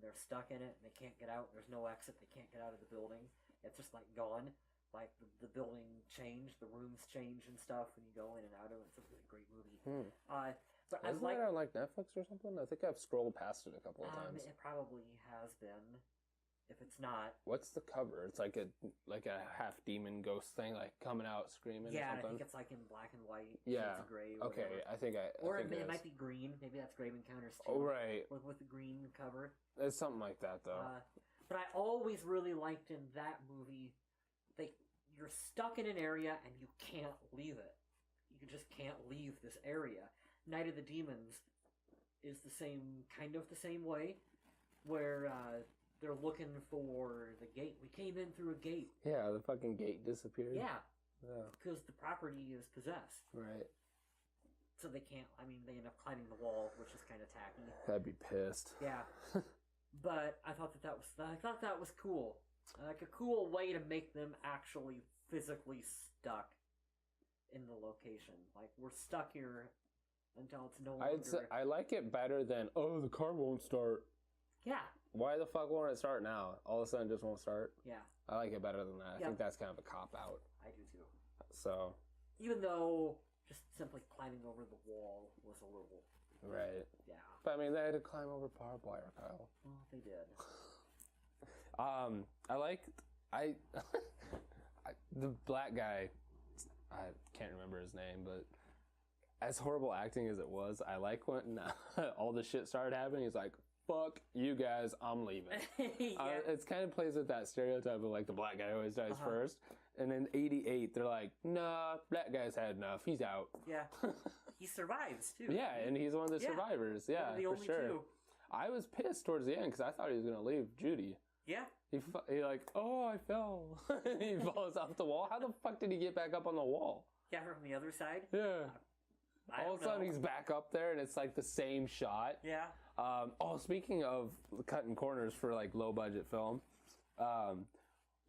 they're stuck in it, and they can't get out. There's no exit. They can't get out of the building. It's just, like, gone. Like, the building changed, the rooms change and stuff when you go in and out of it. It's a really great movie. But Isn't that on, like, Netflix or something? I think I've scrolled past it a couple of times. It probably has been. If it's not... What's the cover? It's like a half-demon ghost thing, like, coming out screaming or something? Yeah, I think it's, like, in black and white. Yeah. It's gray or okay, whatever. I think it might be green. Maybe that's Grave Encounters, too. Oh, right. With the green cover. It's something like that, though. But I always really liked in that movie... You're stuck in an area and you can't leave it. You just can't leave this area. Night of the Demons is the same way, where they're looking for the gate. We came in through a gate. Yeah, the fucking gate disappeared. Yeah. Yeah. Because the property is possessed. Right. So they can't, they end up climbing the wall, which is kind of tacky. I'd be pissed. Yeah. But I thought that was cool. Like a cool way to make them actually physically stuck in the location. Like, we're stuck here until it's no longer... I like it better than, oh, the car won't start. Yeah. Why the fuck won't it start now? All of a sudden it just won't start? Yeah. I like it better than that. I think that's kind of a cop-out. I do too. So... Even though just simply climbing over the wall was a little... Right. Yeah. But, they had to climb over barbed wire, Kyle. Well, they did. The black guy, I can't remember his name, but as horrible acting as it was, I like when all the shit started happening. He's like, fuck you guys, I'm leaving. Yeah. It kind of plays with that stereotype of like the black guy always dies first. And in 88, they're like, nah, black guy's had enough. He's out. Yeah. He survives, too. Yeah, and he's one of the survivors. Yeah, the for only sure. two. I was pissed towards the end because I thought he was going to leave Judy. Yeah. He like, oh, I fell. He falls off the wall. How the fuck did he get back up on the wall? Yeah, from the other side? Yeah. All of a sudden know. he's back up there and it's like the same shot. Yeah. Speaking of cutting corners for like low budget film,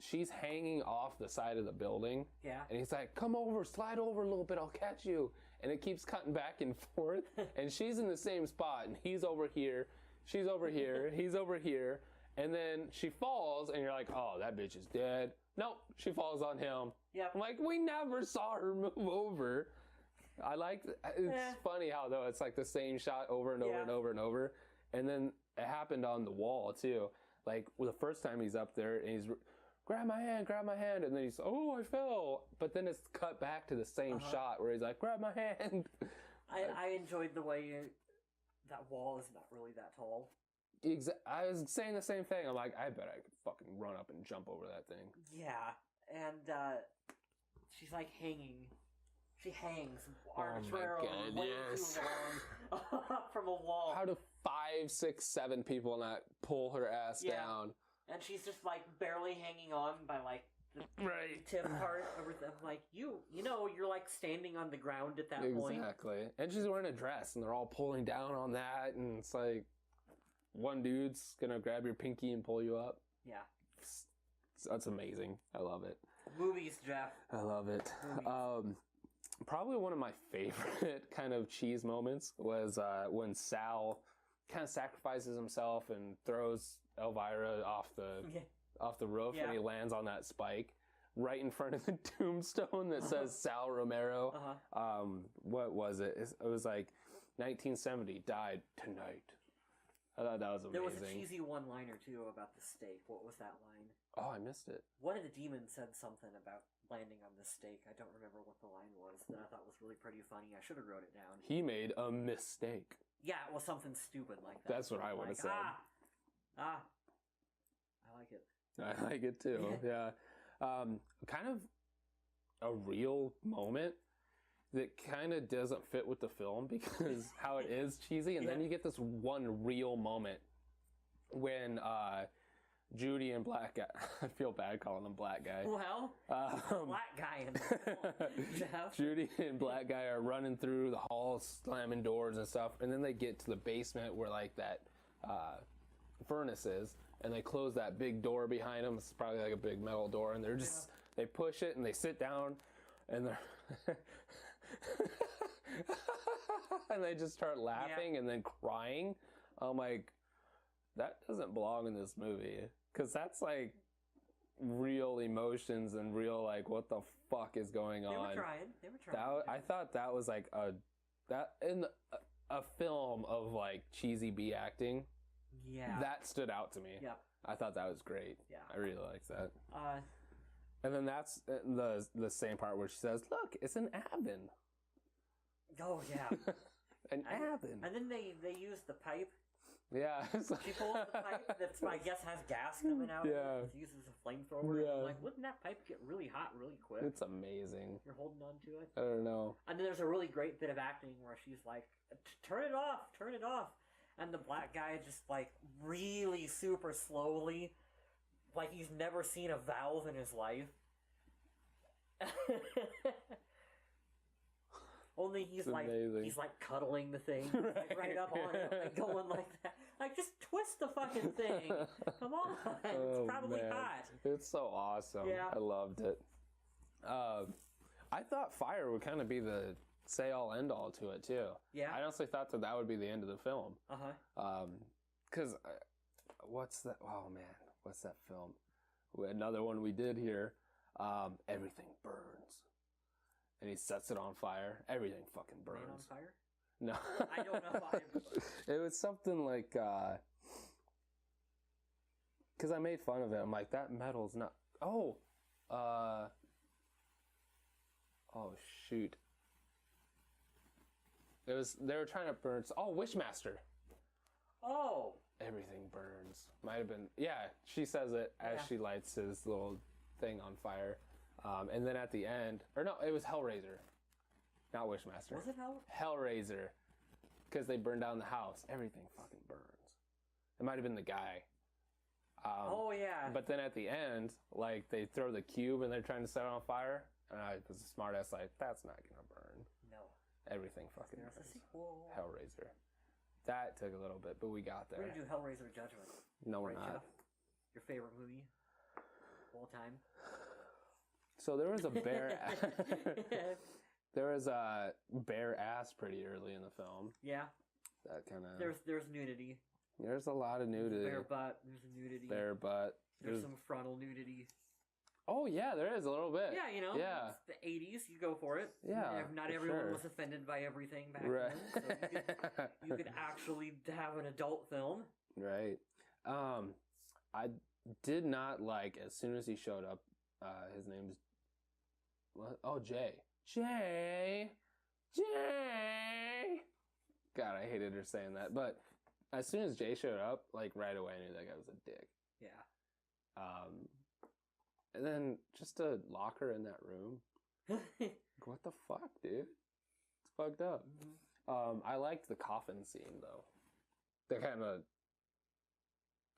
she's hanging off the side of the building. Yeah. And he's like, come over, slide over a little bit, I'll catch you. And it keeps cutting back and forth. And she's in the same spot and he's over here, she's over here, he's over here. And then she falls, and you're like, oh, that bitch is dead. Nope, she falls on him. Yep. I'm like, we never saw her move over. It's funny how, though, it's like the same shot over and over and over and over. And then it happened on the wall, too. Like, the first time he's up there, and he's, grab my hand. And then he's, oh, I fell. But then it's cut back to the same shot where he's like, grab my hand. I enjoyed the way that wall is not really that tall. I was saying the same thing. I'm like, I bet I could fucking run up and jump over that thing. Yeah, and she's like hanging. She hangs arbitrarily way too long from a wall. How do 5, 6, 7 people not pull her ass down? And she's just like barely hanging on by like the tip part over them. Like you know, you're like standing on the ground at that point. Exactly. And she's wearing a dress, and they're all pulling down on that, and it's like. One dude's gonna grab your pinky and pull you up. Yeah. That's amazing. I love it. Movies, Jeff. I love it. Probably one of my favorite kind of cheese moments was when Sal kind of sacrifices himself and throws Elvira off the roof and he lands on that spike. right in front of the tombstone that says Sal Romero. What was it? It was like 1970, died tonight. I thought that was amazing. There was a cheesy one-liner, too, about the steak. What was that line? Oh, I missed it. One of the demons said something about landing on the steak. I don't remember what the line was that I thought was really pretty funny. I should have wrote it down. He made a mistake. Yeah, it was something stupid like that. That's what I would have said. I like it. I like it, too. Yeah. Kind of a real moment that kind of doesn't fit with the film because how it is cheesy, and then you get this one real moment when Judy and Black Guy, I feel bad calling them Black Guy. Well, Black Guy in the film. Judy and Black Guy are running through the halls, slamming doors and stuff, and then they get to the basement where like that furnace is, and they close that big door behind them. It's probably like a big metal door, and they're just, they push it and they sit down, and they're and they just start laughing and then crying. I'm like, that doesn't belong in this movie, because that's like real emotions and real like what the fuck is going on. They were trying. I thought that was like a film of like cheesy B acting. Yeah, that stood out to me. Yeah, I thought that was great. Yeah, I really liked that. And then that's the same part where she says, "Look, it's an Avon." Oh yeah, an Avon. And then they use the pipe. Yeah, she pulls the pipe that I guess has gas coming out. Yeah, it uses a flamethrower. Yeah, like wouldn't that pipe get really hot really quick? It's amazing. You're holding on to it. I don't know. And then there's a really great bit of acting where she's like, "Turn it off, turn it off," and the Black Guy just like really super slowly, like he's never seen a valve in his life. Only he's like cuddling the thing right up on it, like going like that. Like, just twist the fucking thing. Come on, it's probably hot. It's so awesome. Yeah, I loved it. I thought fire would kind of be the say all end all to it too. Yeah, I honestly thought that would be the end of the film. Because what's that? Oh man, what's that film? Another one we did here. Everything burns. And he sets it on fire. Everything fucking burns. Man on fire? No. I don't know why. It was something like, because I made fun of it. I'm like, that metal's not, oh shoot. They were trying to burn, Wishmaster. Oh. Everything burns. Might have been, yeah, she says it as she lights his little thing on fire. And then at the end, or no, it was Hellraiser, not Wishmaster. Was it Hellraiser? Because they burned down the house. Everything fucking burns. It might have been the guy. Oh yeah. But then at the end, like they throw the cube and they're trying to set it on fire, and I was a smart ass like, that's not gonna burn. No. Everything fucking burns. There's a sequel. Hellraiser. That took a little bit, but we got there. We're gonna do Hellraiser Judgment. No, we're not. Jeff? Your favorite movie of all time? So there was a bare bare ass pretty early in the film. Yeah. That kind of there's nudity. There's a lot of nudity. Bare butt. There's a nudity. Bare butt. There's some frontal nudity. Oh yeah, there is a little bit. Yeah, you know. Yeah. It's the 80s. You go for it. Yeah. Not everyone was offended by everything back then. So you could actually have an adult film. Right. I did not like as soon as he showed up. His name's what? Oh, Jay. God, I hated her saying that. But as soon as Jay showed up, like right away, I knew that guy was a dick. Yeah. And then just to lock her in that room. What the fuck, dude? It's fucked up. Mm-hmm. I liked the coffin scene though. That kind of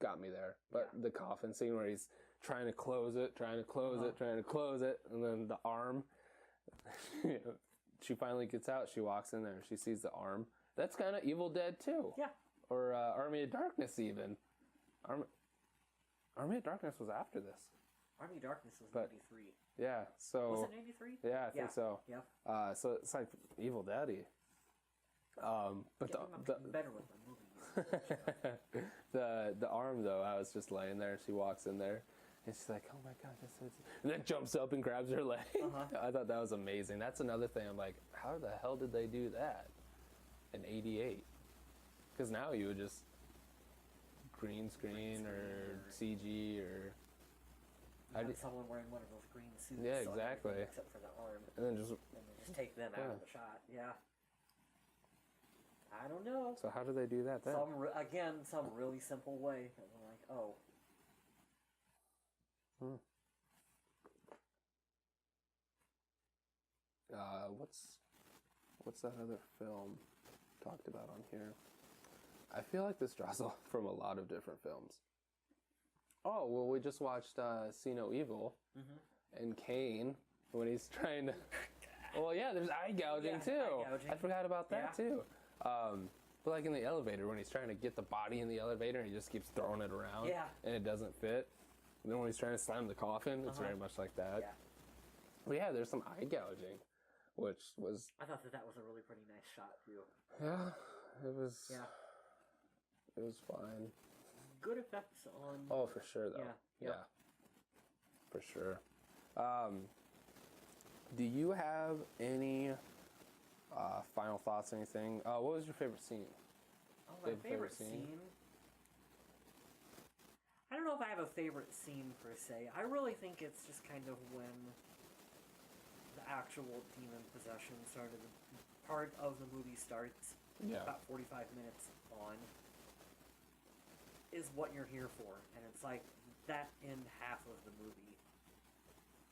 got me there. But the coffin scene where he's trying to close it, and then the arm. She finally gets out. She walks in there and she sees the arm. That's kind of Evil Dead too. Yeah. Or Army of Darkness even. Army of Darkness was after this. Army of Darkness was 93. Yeah, so... Was it 93? Yeah, I think so. Yeah. So it's like Evil Daddy. But better with the movie. the arm though, I was just laying there. She walks in there, And she's like, oh my God, that's so... And then jumps up and grabs her leg. I thought that was amazing. That's another thing. I'm like, how the hell did they do that in 88? Because now you would just green screen or CG or... someone wearing one of those green suits. Yeah, exactly. Except for the arm. And then just take them out of the shot. Yeah. I don't know. So how do they do that then? Some really simple way. And we're like, oh. What's that other film talked about on here? I feel like this draws off from a lot of different films. Oh, well, we just watched See No Evil and Kane when he's trying to... Well, yeah, there's eye gouging too. Eye gouging. I forgot about that too. But like in the elevator, when he's trying to get the body in the elevator and he just keeps throwing it around and it doesn't fit. And then when he's trying to slam the coffin, it's very much like that. Yeah. But yeah, there's some eye gouging, which was... I thought that was a really pretty nice shot too. Yeah, it was... Yeah. It was fine. Good effects on... Oh, for sure, though. Yeah. For sure. Do you have any final thoughts, anything? What was your favorite scene? Oh, my favorite scene? I don't know if I have a favorite scene, per se. I really think it's just kind of when the actual demon possession started. Part of the movie starts, about 45 minutes on, is what you're here for. And it's like, that end half of the movie,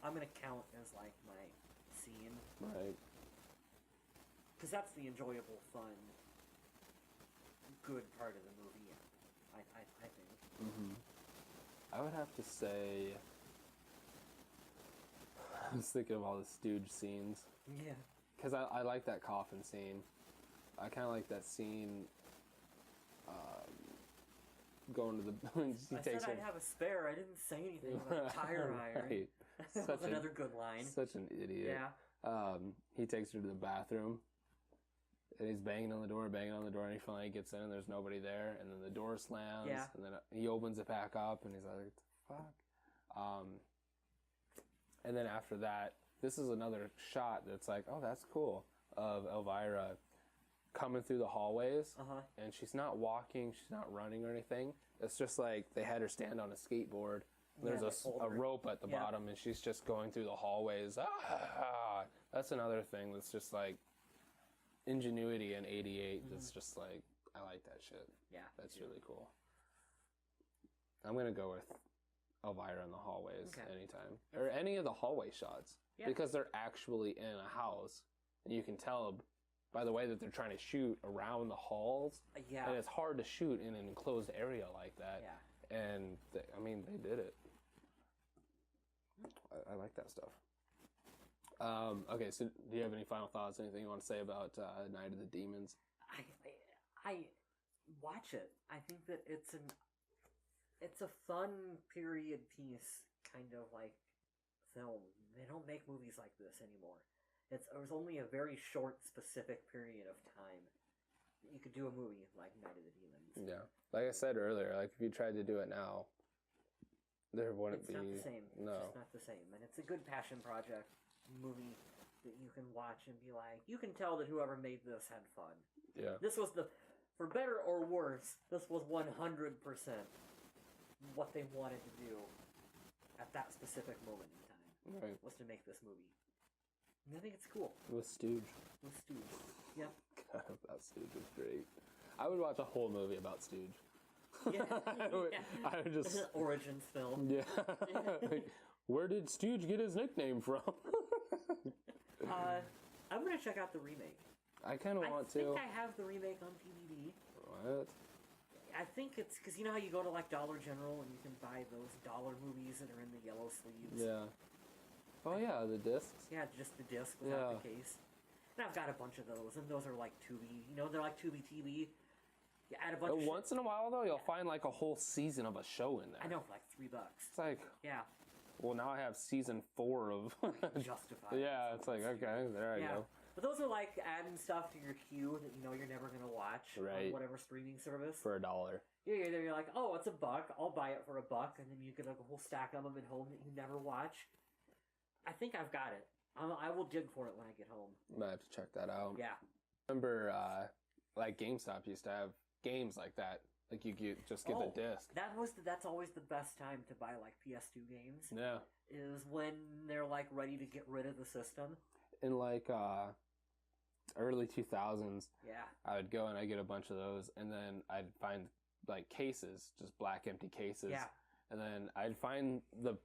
I'm going to count as like my scene. Right. Because that's the enjoyable, fun, good part of the movie, I think. I would have to say... I was thinking of all the Stooge scenes. Yeah. Because I like that coffin scene. I kind of like that scene... going to the... I said I'd have a spare. I didn't say anything about tire iron. Right. That was another good line. Such an idiot. Yeah. He takes her to the bathroom. And he's banging on the door, and he finally gets in, and there's nobody there. And then the door slams. Yeah. And then he opens it back up, and he's like, what the fuck? And then after that, this is another shot that's like, oh, that's cool, of Elvira coming through the hallways, and she's not walking, she's not running or anything. It's just like they had her stand on a skateboard. There's a rope at the bottom, and she's just going through the hallways. That's another thing that's just like ingenuity in 88. That's just like, I like that shit. Yeah. That's really cool. I'm going to go with Elvira in the hallways anytime. Or any of the hallway shots. Yeah. Because they're actually in a house. And you can tell by the way that they're trying to shoot around the halls. Yeah. And it's hard to shoot in an enclosed area like that. Yeah. And, they did it. I like that stuff. Okay, so do you have any final thoughts? Anything you want to say about Night of the Demons? I watch it. I think that it's a fun period piece kind of like film. They don't make movies like this anymore. It was only a very short, specific period of time that you could do a movie like Night of the Demons. Yeah, like I said earlier, like if you tried to do it now, there wouldn't be. It's not the same. No. It's just not the same, and it's a good passion project movie that you can watch and be like, you can tell that whoever made this had fun. Yeah. This was for better or worse, this was 100% what they wanted to do at that specific moment in time. Right. Was to make this movie. And I think it's cool. With Stooge. Yeah. God, that Stooge was great. I would watch a whole movie about Stooge. Yeah. I would just... An origins film. Yeah. Like, where did Stooge get his nickname from? I'm going to check out the remake. I kind of want to. I think I have the remake on DVD. What? I think it's because you know how you go to like Dollar General and you can buy those dollar movies that are in the yellow sleeves? Yeah. Oh yeah, the discs? Yeah, just the disc without the case. And I've got a bunch of those, and those are like Tubi. You know, they're like Tubi TV. You add a bunch of once in a while, though, you'll find like a whole season of a show in there. I know, for like $3. It's like... Yeah. Well, now I have season 4 of... Justified. Yeah, it's like, okay, there I go. But those are like adding stuff to your queue that you know you're never gonna watch on whatever streaming service for $1. Yeah, you're like, oh, it's $1. I'll buy it for $1, and then you get a whole stack of them at home that you never watch. I think I've got it. I will dig for it when I get home. Might have to check that out. Yeah. Remember, like GameStop used to have games like that. Like you just get the disc. That's always the best time to buy like PS2 games. Yeah. Is when they're like ready to get rid of the system. In like early 2000s. Yeah. I would go and I'd get a bunch of those, and then I'd find like cases, just black empty cases. Yeah. And then I'd find the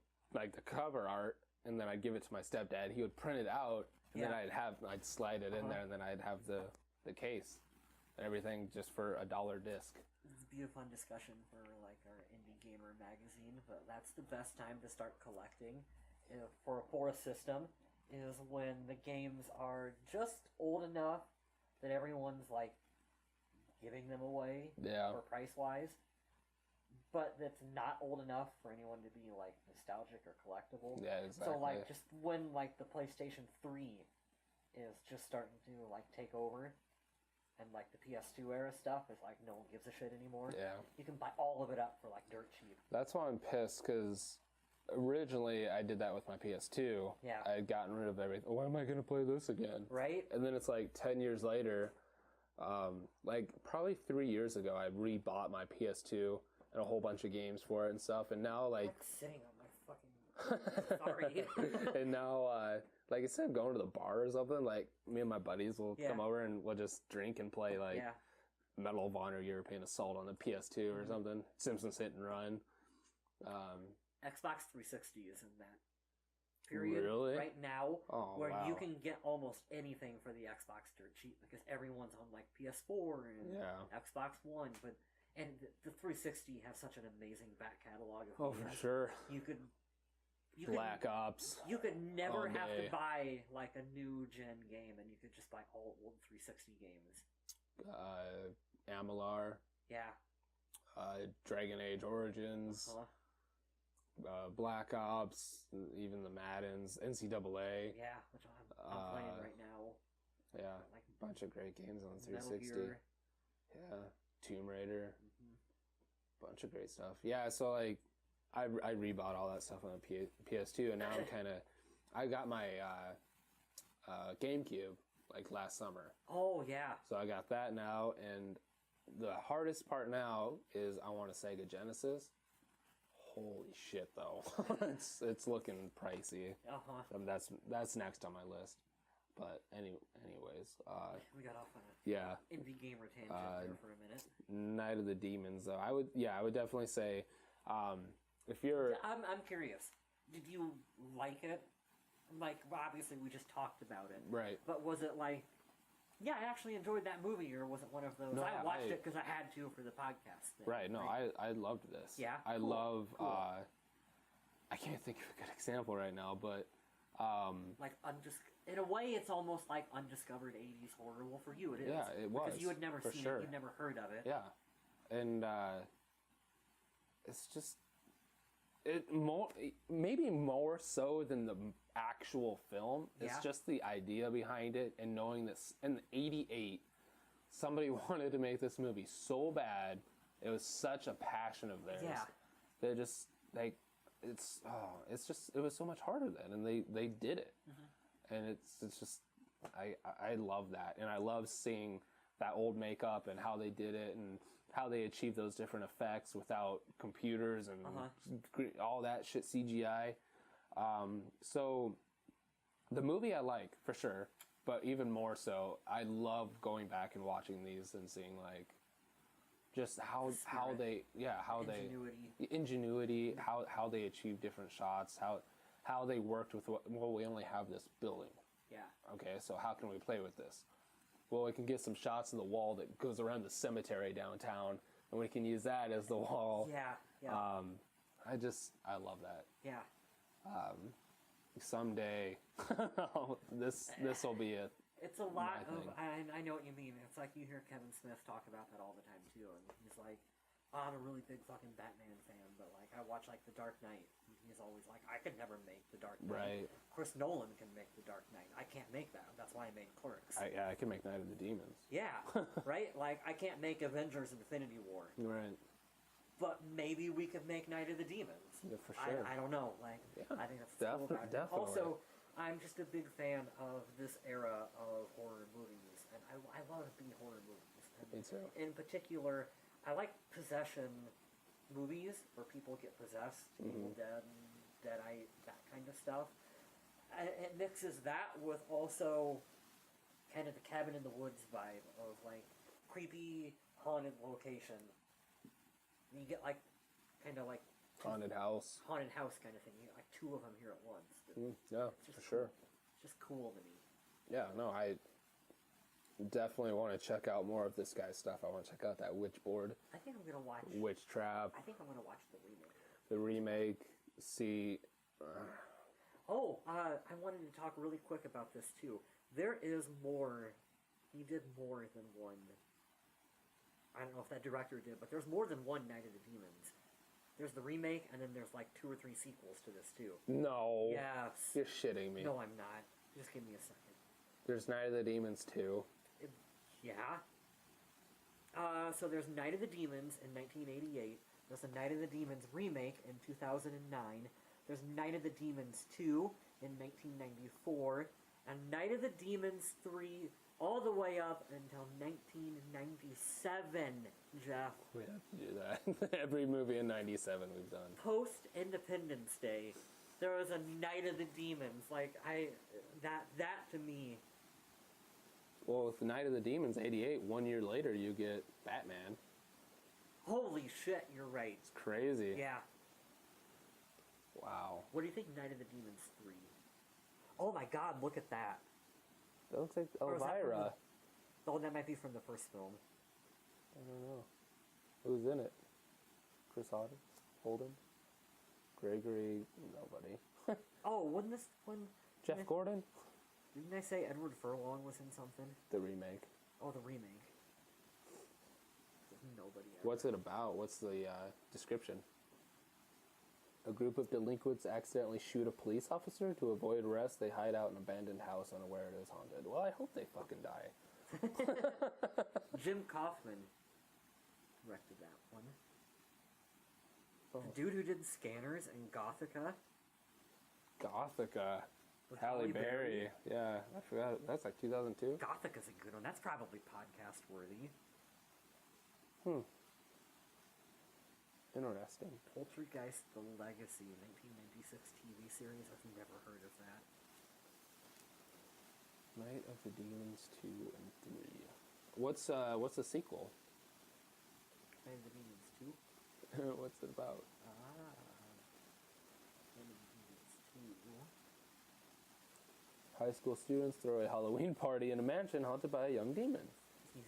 cover art, and then I'd give it to my stepdad. He would print it out, and then I'd slide it in there, and then I'd have the case and everything just for $1 disc. This would be a fun discussion for like our Indie Gamer magazine, but that's the best time to start collecting for a system is when the games are just old enough that everyone's like giving them away for price wise, but that's not old enough for anyone to be like nostalgic or collectible. Yeah, exactly. So like just when like the PlayStation 3 is just starting to like take over, and like the PS2 era stuff is like no one gives a shit anymore. Yeah, you can buy all of it up for like dirt cheap. That's why I'm pissed, because originally I did that with my PS2. Yeah, I had gotten rid of everything. Why am I going to play this again? Right. And then it's like 10 years later, like probably 3 years ago, I rebought my PS2 and a whole bunch of games for it and stuff. And now like sitting on my fucking sorry. And now like instead of going to the bar or something, like me and my buddies will come over and we'll just drink and play like Medal of Honor European Assault on the PS2 or something. Simpsons Hit and Run. Xbox 360 is in that period right now where you can get almost anything for the Xbox dirt cheap because everyone's on like PS4 and Xbox One, and the 360 has such an amazing back catalog of games. For sure. You could Black Ops. You could never have to buy like a new gen game, and you could just buy all old 360 games. Amalar. Yeah. Dragon Age Origins. Black Ops, even the Maddens, NCAA. Yeah, which I'm playing right now. Yeah, like a bunch of great games on 360. Yeah, Tomb Raider. Bunch of great stuff. Yeah, so like, I rebought all that stuff on the PS2, and now I got my GameCube like last summer. Oh yeah. So I got that now, and the hardest part now is I want a Sega Genesis. Holy shit, though. it's looking pricey. That's next on my list. But anyways. We got off on a indie gamer tangent there for a minute. Night of the Demons, though. I would definitely say, if you're... I'm curious. Did you like it? Like, obviously we just talked about it. Right. But was it like, yeah, I actually enjoyed that movie, or was it one of those? No, I watched it because I had to for the podcast thing. Right, no, right? I loved this. Yeah? I love, I can't think of a good example right now, but... like, in a way, it's almost like undiscovered 80s horror. Well, for you, it is. Yeah, it was. Because you had never seen it, you'd never heard of it. Yeah. And, it's just... maybe more so than the actual film. It's just the idea behind it, and knowing this in '88 somebody wanted to make this movie so bad. It was such a passion of theirs. Yeah. They just like it was so much harder then, and they did it. And it's just I love that, and I love seeing that old makeup and how they did it, and how they achieved those different effects without computers and all that shit, CGI. So the movie I like, for sure, but even more so, I love going back and watching these and seeing like just how they ingenuity, how they achieve different shots, how they worked with we only have this building. Yeah. Okay, so how can we play with this? Well, we can get some shots of the wall that goes around the cemetery downtown, and we can use that as the wall. Yeah. I love that. Yeah. Someday, this will be it. It's a lot of. I know what you mean. It's like you hear Kevin Smith talk about that all the time too, and he's like, I'm a really big fucking Batman fan, but like I watch like The Dark Knight, and he's always like, I could never make The Dark Knight. Right. Chris Nolan can make The Dark Knight. I can't make that. That's why I made Clerks. I can make Night of the Demons. Yeah, right? Like, I can't make Avengers Infinity War. Right. But maybe we could make Night of the Demons. Yeah, for sure. I don't know. Like, Yeah, I think that's cool about it. definitely. Also, I'm just a big fan of this era of horror movies, and I love B-horror movies. And Me too. in particular, I like possession movies where people get possessed, Evil Dead, Deadite, that kind of stuff. And it mixes that with also kind of the cabin in the woods vibe of like creepy haunted location. You get like kind of like Haunted house kind of thing. You get like two of them here at once. Yeah, for sure. It's just cool to me. Yeah, no, I definitely want to check out more of this guy's stuff. I want to check out that Witchboard, I think I'm gonna watch. Witch Trap, I think I'm gonna watch the remake. the remake. See, I wanted to talk really quick about this too. There is more. He did more than one. I don't know if that director did, but there's more than one Night of the Demons. There's the remake, and then there's like 2 or 3 sequels to this too. no. Yes. You're shitting me. No, I'm not. Just give me a second. There's Night of the Demons 2. Yeah. So there's Night of the Demons in 1988. There's a Night of the Demons remake in 2009. There's Night of the Demons 2 in 1994. And Night of the Demons 3 all the way up until 1997, Jeff. We have to do that. Every movie in 97 we've done. Post-Independence Day, there was a Night of the Demons. Like, that to me... Well, with the Night of the Demons 88, 1 year later you get Batman. Holy shit, you're right. It's crazy. Yeah. Wow. What do you think Night of the Demons 3? Oh my god, look at that. That looks like Or is that from Elvira. Oh, that might be from the first film. I don't know. Who's in it? Chris Holden? Gregory? Nobody. Oh, wasn't this when... Jeff Gordon? Didn't I say Edward Furlong was in something? The remake. Oh, the remake. Nobody ever. What's it about? What's the description? A group of delinquents accidentally shoot a police officer. To avoid arrest, they hide out in an abandoned house unaware it is haunted. Well, I hope they fucking die. Jim Kaufman directed that one. Oh. The dude who did Scanners and Gothica. Gothica. With Halle Berry. Yeah, I forgot. That's like 2002. Gothica's a good one. That's probably podcast worthy. Interesting. Poltergeist: The Legacy, 1996 TV series. I've never heard of that. Night of the Demons 2 and 3. What's the sequel? Night of the Demons 2. What's it about? Night of the Demons 2. High school students throw a Halloween party in a mansion haunted by a young demon. Is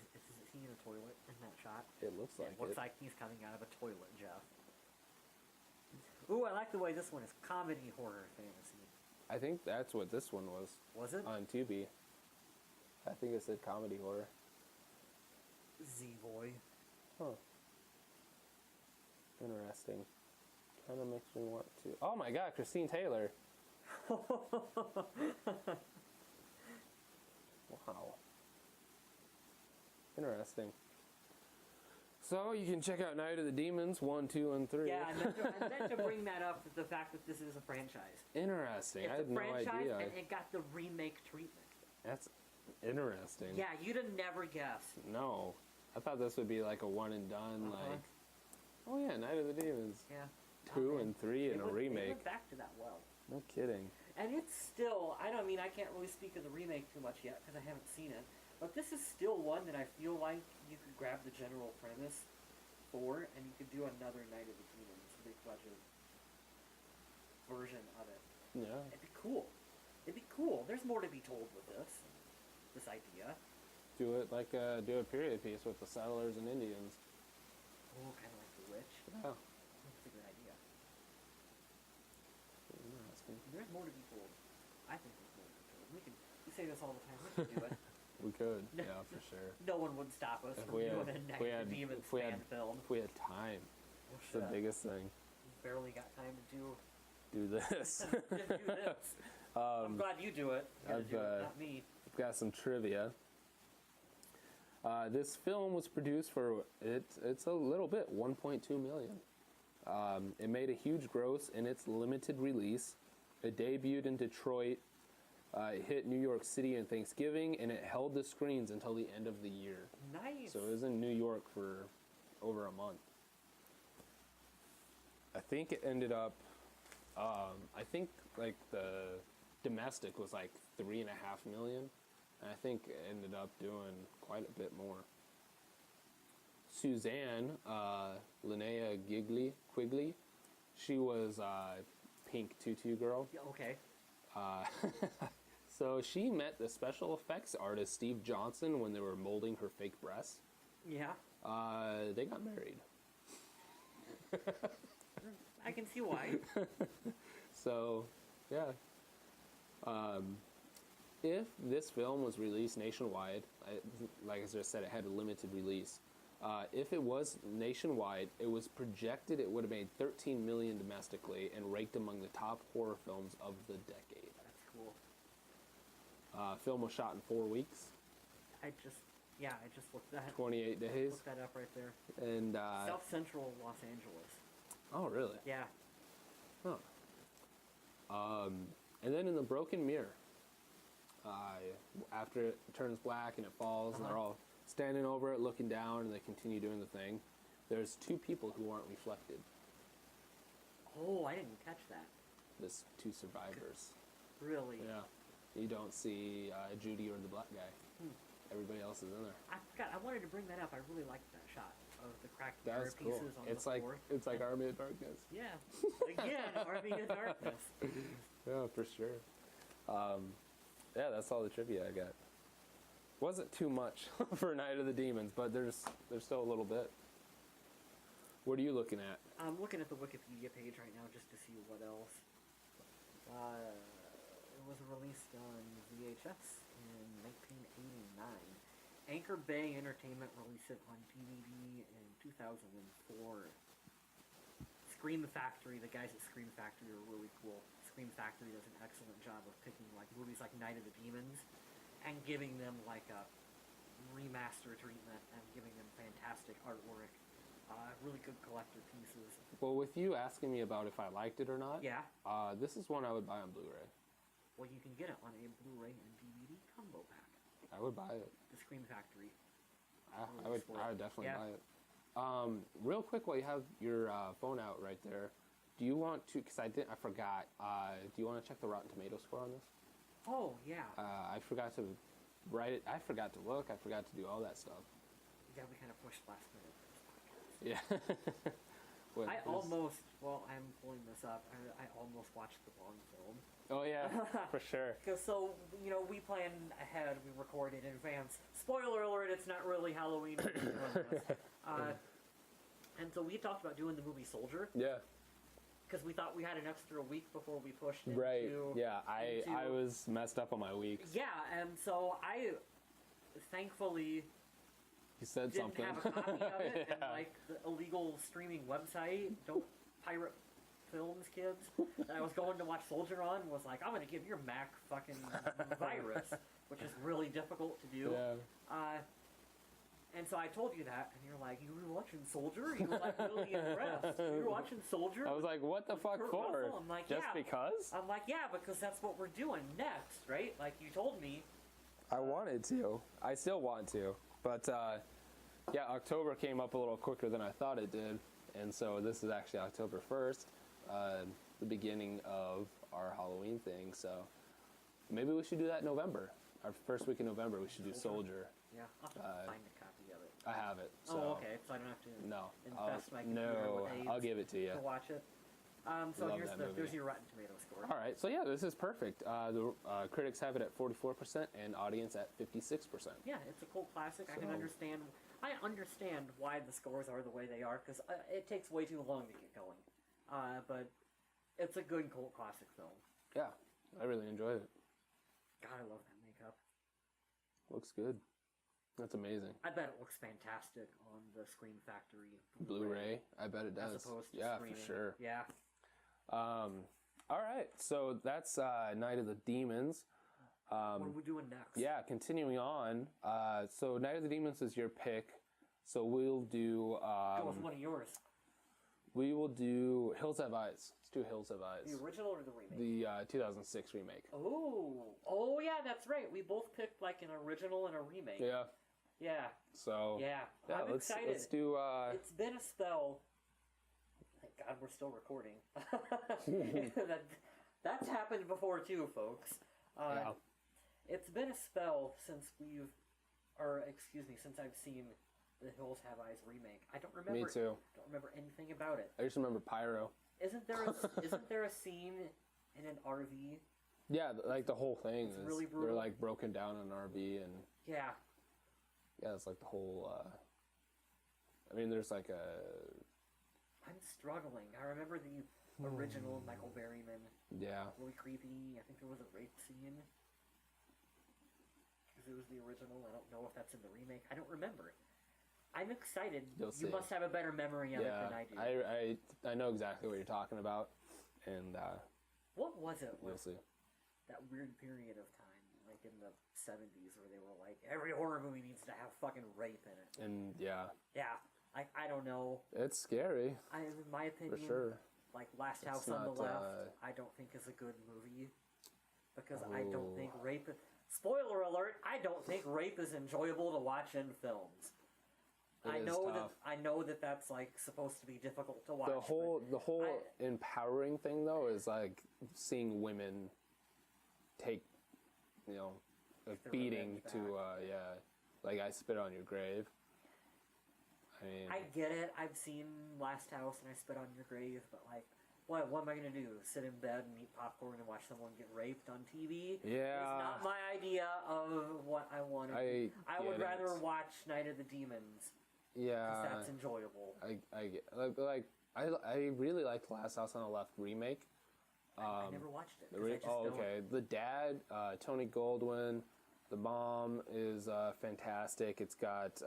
he in a toilet in that shot? It looks like Looks like he's coming out of a toilet, Jeff. Ooh, I like the way this one is comedy horror fantasy. I think that's what this one was. Was it? On Tubi. I think it said comedy horror. Z-Boy. Huh. Interesting. Kind of makes me want to... Oh my god, Christine Taylor. Wow. Interesting. So you can check out Night of the Demons 1, 2, and 3. Yeah, I meant to bring that up, the fact that this is a franchise. Interesting. It's I had a no franchise, idea. and it got the remake treatment. That's interesting. Yeah, you'd have never guessed. No. I thought this would be like a one and done, like... Oh yeah, Night of the Demons. Yeah. 2 and 3 in a They remake. went back to that well. No kidding. And it's still, I can't really speak of the remake too much yet, because I haven't seen it. But this is still one that I feel like you could grab the general premise for, and you could do another Night of the Demons, big budget version of it. Yeah. It'd be cool. It'd be cool. There's more to be told with this idea. Do it like do a period piece with the settlers and Indians. Oh, kind of like The Witch. Yeah. That's a good idea. Interesting. There's more to be told. I think there's more to be told. We say this all the time. We can do it. We could. Yeah, for sure. No one would stop us from doing a Night of the Demons fan film. If we had time. Oh, It's the biggest thing. Barely got time to do Do this. just do this. I'm glad you do it. You gotta do it, not me. got some trivia. This film was produced for it's a little bit, 1.2 million. It made a huge gross in its limited release. It debuted in Detroit. It hit New York City in Thanksgiving, and it held the screens until the end of the year. Nice. So it was in New York for over a month. I think it ended up, I think like the domestic was like 3.5 million. And I think it ended up doing quite a bit more. Suzanne, Linnea Quigley, she was Pink Tutu Girl. Yeah, okay. So she met the special effects artist Steve Johnson when they were molding her fake breasts. Yeah. They got married. I can see why. So, yeah. If this film was released nationwide, like I just said, it had a limited release. If it was nationwide, it was projected it would have made 13 million domestically and ranked among the top horror films of the decade. That's cool. Film was shot in 4 weeks. I just looked that. 28 days. Look that up right there. And South Central Los Angeles. Oh, really? Yeah. Huh. And then in The Broken Mirror, after it turns black and it falls, and they're all standing over it, looking down, and they continue doing the thing, there's 2 people who aren't reflected. Oh, I didn't catch that. There's 2 survivors. Really? Yeah. You don't see Judy or the black guy. Everybody else is in there. I forgot. I wanted to bring that up. I really liked that shot of the cracked That mirror was cool. pieces on It's the like floor. it's like Army of Darkness. Yeah. Again, Army of Darkness. Yeah, for sure. Yeah, that's all the trivia I got. Wasn't too much for Night of the Demons, but there's still a little bit. What are you looking at? I'm looking at the Wikipedia page right now just to see what else. It was released on VHS in 1989. Anchor Bay Entertainment released it on DVD in 2004. Scream Factory, the guys at Scream Factory are really cool. Scream Factory does an excellent job of picking like movies like Night of the Demons and giving them like a remaster treatment and giving them fantastic artwork. Really good collector pieces. Well, with you asking me about if I liked it or not, Yeah. This is one I would buy on Blu-ray. Well, you can get it on a Blu-ray and DVD combo pack. I would buy it. The Scream Factory. I would definitely Yeah. buy it. Real quick, while you have your phone out right there, do you want to? Because I forgot. Do you want to check the Rotten Tomatoes score on this? Oh yeah. I forgot to write it. I forgot to look. I forgot to do all that stuff. Yeah, we kind of pushed last minute for this podcast. Yeah. I'm pulling this up. I almost watched the wrong film. Oh yeah, for sure. Because we plan ahead. We record in advance. Spoiler alert! It's not really Halloween. And so we talked about doing the movie Soldier. Yeah. Because we thought we had an extra week before we pushed into... Right, yeah. I was messed up on my weeks. Yeah, and so I, thankfully... You said didn't something. have a copy of it, Yeah. and like the illegal streaming website, don't pirate films, kids, that I was going to watch Soldier on was like, I'm going to give your Mac fucking virus, which is really difficult to do. Yeah. And so I told you that, and you're like, you were watching Soldier? You were like really impressed. You were watching Soldier? I was like, what the fuck Kurt for? Russell? I'm like, Just yeah. because? I'm like, yeah, because that's what we're doing next, right? Like you told me. I wanted to. I still want to. But, yeah, October came up a little quicker than I thought it did. And so this is actually October 1st, the beginning of our Halloween thing. So maybe we should do that in November. Our first week in November, we should do Soldier. Yeah, I'll have to find a copy of it. I have it. So Oh, okay, so I don't have to invest my computer with AIDS I'll give it to you. to watch it. So Love here's that movie. there's your Rotten Tomatoes score. All right, so yeah, this is perfect. The critics have it at 44% and audience at 56%. Yeah, it's a cult classic. I can So- understand. I understand why the scores are the way they are because it takes way too long to get going. But it's a good cult classic film. Yeah, I really enjoyed it. God, I love that makeup. Looks good. That's amazing. I bet it looks fantastic on the Scream Factory Blu-ray, I bet it does. as opposed to yeah, streaming. for sure. Yeah. All right, so that's Night of the Demons. What are we doing next? Yeah, continuing on. So Night of the Demons is your pick. So we'll do... Go with one of yours. We will do Hills Have Eyes. Let's do Hills Have Eyes. The original or the remake? The 2006 remake. Oh yeah, that's right. We both picked like an original and a remake. Yeah. Yeah. So yeah, I'm excited. Let's do. It's been a spell. Thank God we're still recording. That's happened before too, folks. Yeah. It's been a spell since since I've seen the Hills Have Eyes remake. I don't remember. Me too. Don't remember anything about it. I just remember Pyro. Isn't there a scene in an RV? Yeah, like the whole thing is really brutal. They're like broken down in an RV and yeah, it's like the whole. I mean, there's like a. I'm struggling. I remember the original Michael Berryman. Yeah. Really creepy. I think there was a rape scene. Because it was the original. I don't know if that's in the remake. I don't remember. I'm excited. You must have a better memory of it than I do. I know exactly what you're talking about. And what was it? You'll see. That weird period of time, like in the 70s, where they were like, every horror movie needs to have fucking rape in it. And yeah. Yeah. I don't know. It's scary. In my opinion, for sure. Like Last House on the Left, I don't think is a good movie. Because I don't think rape... Spoiler alert, I don't think rape is enjoyable to watch in films. I know that that's like supposed to be difficult to watch. The whole empowering thing though is like seeing women take, a beating to like I Spit on Your Grave. I mean, I get it. I've seen Last House and I Spit on Your Grave, but like, what am I gonna do? Sit in bed and eat popcorn and watch someone get raped on TV? Yeah, it's not my idea of what I want to do. I would rather watch Night of the Demons. Yeah, that's enjoyable. I get I really liked Last House on the Left remake. I never watched it. Okay. The dad, Tony Goldwyn. The mom is fantastic. It's got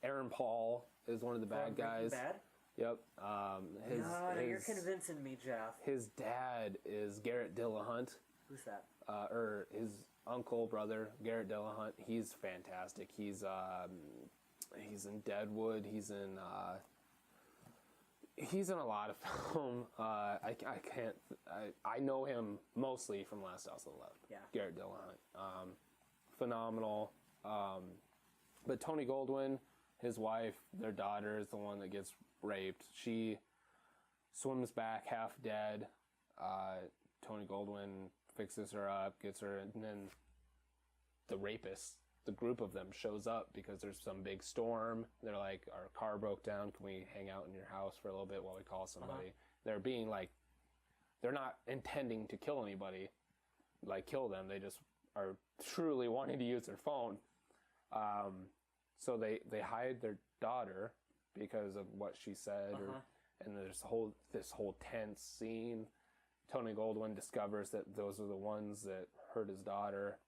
Aaron Paul is one of the bad guys. Bad? Yep. You're convincing me, Jeff. His dad is Garrett Dillahunt. Who's that? Or his brother, Garrett Dillahunt. He's fantastic. He's in Deadwood. He's in a lot of film. I know him mostly from Last House on the Left. Yeah. Garrett Dillahunt. Phenomenal. But Tony Goldwyn, his wife, their daughter is the one that gets raped. She swims back half dead. Tony Goldwyn fixes her up, gets her, and then the rapist, the group of them, shows up because there's some big storm. They're like, our car broke down. Can we hang out in your house for a little bit while we call somebody? They're being like, they're not intending to kill anybody, like kill them. They just are truly wanting to use their phone. So they hide their daughter because of what she said, and there's this whole tense scene. Tony Goldwyn discovers that those are the ones that hurt his daughter.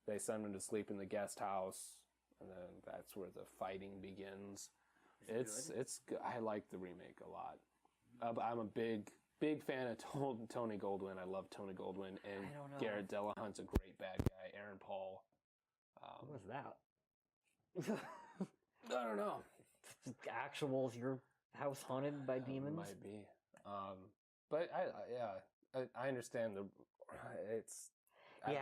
They send him to sleep in the guest house, and then that's where the fighting begins. It's good. I like the remake a lot. I'm a big fan of Tony Goldwyn. I love Tony Goldwyn, and Garrett Dillahunt's a great bad guy. Aaron Paul. What was that? I don't know. Actuals, your house haunted by demons? Might be. But I understand it's. I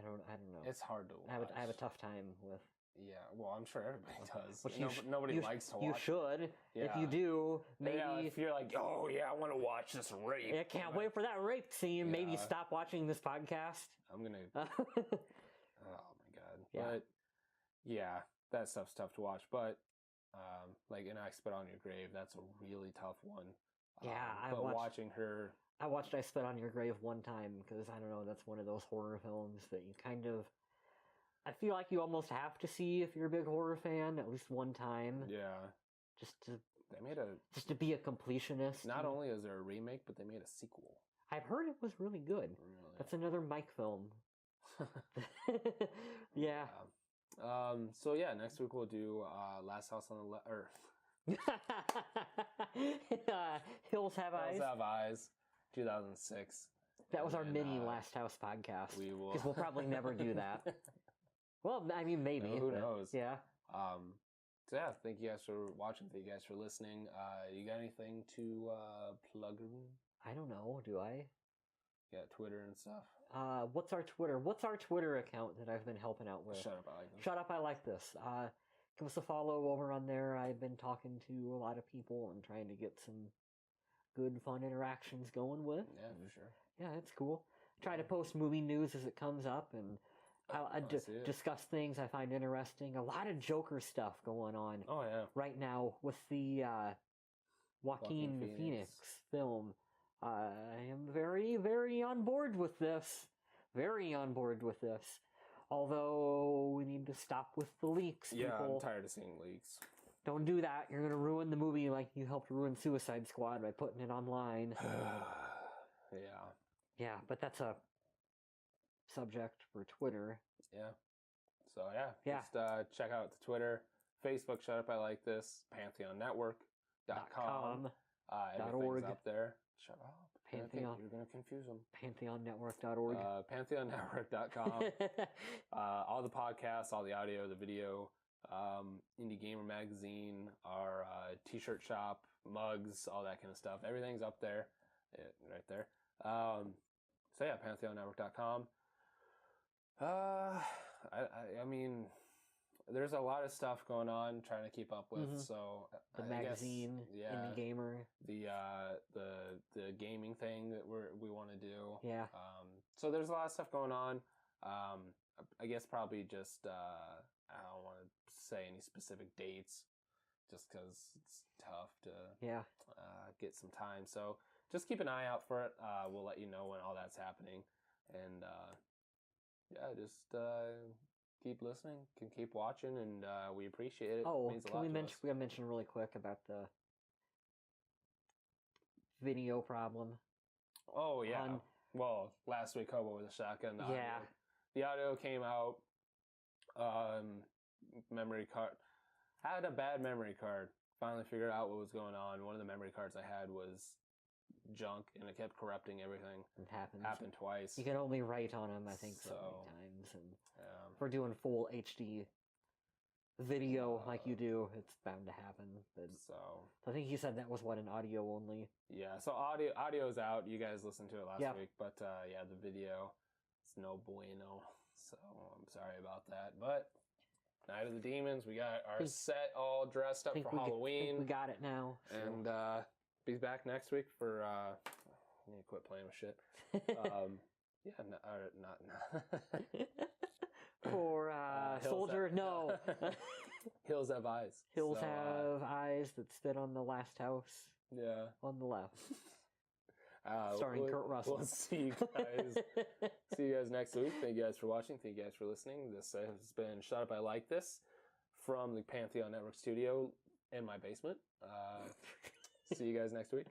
don't know. It's hard to watch. I have a tough time with. Yeah, well, I'm sure everybody does. Nobody likes to watch. You should. Yeah. If you do, maybe if you're like, oh yeah, I want to watch this rape. I can't wait for that rape scene. Yeah. Maybe stop watching this podcast. I'm gonna. Oh my god. Yeah. But yeah, that stuff's tough to watch. But and I Spit on Your Grave. That's a really tough one. Yeah, watching her. I watched I Spit on Your Grave one time because I don't know. That's one of those horror films that you kind of. I feel like you almost have to see if you're a big horror fan at least one time. Yeah. Just to be a completionist. Not only is there a remake, but they made a sequel. I've heard it was really good. Really? That's another Mike film. Yeah. So yeah, next week we'll do Last House on the Left. Hills Have Eyes. Hills Have Eyes. 2006. That was our mini Last House podcast. We will, because we'll probably never do that. Well, I mean, maybe. No, who knows? Yeah. So yeah, thank you guys for watching. Thank you guys for listening. You got anything to plug in? I don't know. Do I? Yeah, Twitter and stuff. What's our Twitter? What's our Twitter account that I've been helping out with? Shut up, I like this. Shut up, I like this. Give us a follow over on there. I've been talking to a lot of people and trying to get some good, fun interactions going with. Yeah, for sure. Yeah, it's cool. Try to post movie news as it comes up, and I discuss things I find interesting. A lot of Joker stuff going on. Oh yeah. Right now with the Joaquin Phoenix film. I am very, very on board with this. Very on board with this. Although we need to stop with the leaks. Yeah, people. I'm tired of seeing leaks. Don't do that. You're gonna ruin the movie like you helped ruin Suicide Squad by putting it online. Yeah. Yeah, but that's a subject for Twitter. Yeah. So yeah. Just check out the Twitter, Facebook. Shut up, I like this. PantheonNetwork.com. Everything's up there. Shut up. Pantheon. You're gonna confuse them. PantheonNetwork.org. PantheonNetwork.com. All the podcasts, all the audio, the video. Indie Gamer Magazine, our t-shirt shop, mugs, all that kind of stuff. Everything's up there, right there. So yeah, PantheonNetwork.com. I mean, there's a lot of stuff going on, trying to keep up with. So the magazine, Indie Gamer, the gaming thing that we want to do. Yeah. So there's a lot of stuff going on. I guess probably just I don't want to say any specific dates, just because it's tough to get some time. So just keep an eye out for it. We'll let you know when all that's happening, and just keep listening, can keep watching, and we appreciate it. Oh, it means a can lot we to mention? us. We gotta mention really quick about the video problem. Oh yeah. Well, last week Hobo with a Shotgun. The audio came out. Memory card. I had a bad memory card. Finally figured out what was going on. One of the memory cards I had was junk, and it kept corrupting everything. It happens. Happened twice. You can only write on them, I think, so many times. And if we're doing full HD video like you do, it's bound to happen. But so I think you said that was an audio only. Yeah, so audio's out. You guys listened to it last week, but the video, it's no bueno. So I'm sorry about that. But Night of the Demons, we got our set all dressed up for Halloween. We got it now. So. And be back next week for I need to quit playing with shit. For Soldier, no. Hills Have Eyes. Hills have eyes that spit on the last house. Yeah. On the left. Starring Kurt Russell. We'll see you guys. See you guys next week. Thank you guys for watching. Thank you guys for listening. This has been Shut Up, I Like This from the Pantheon Network studio in my basement. See you guys next week.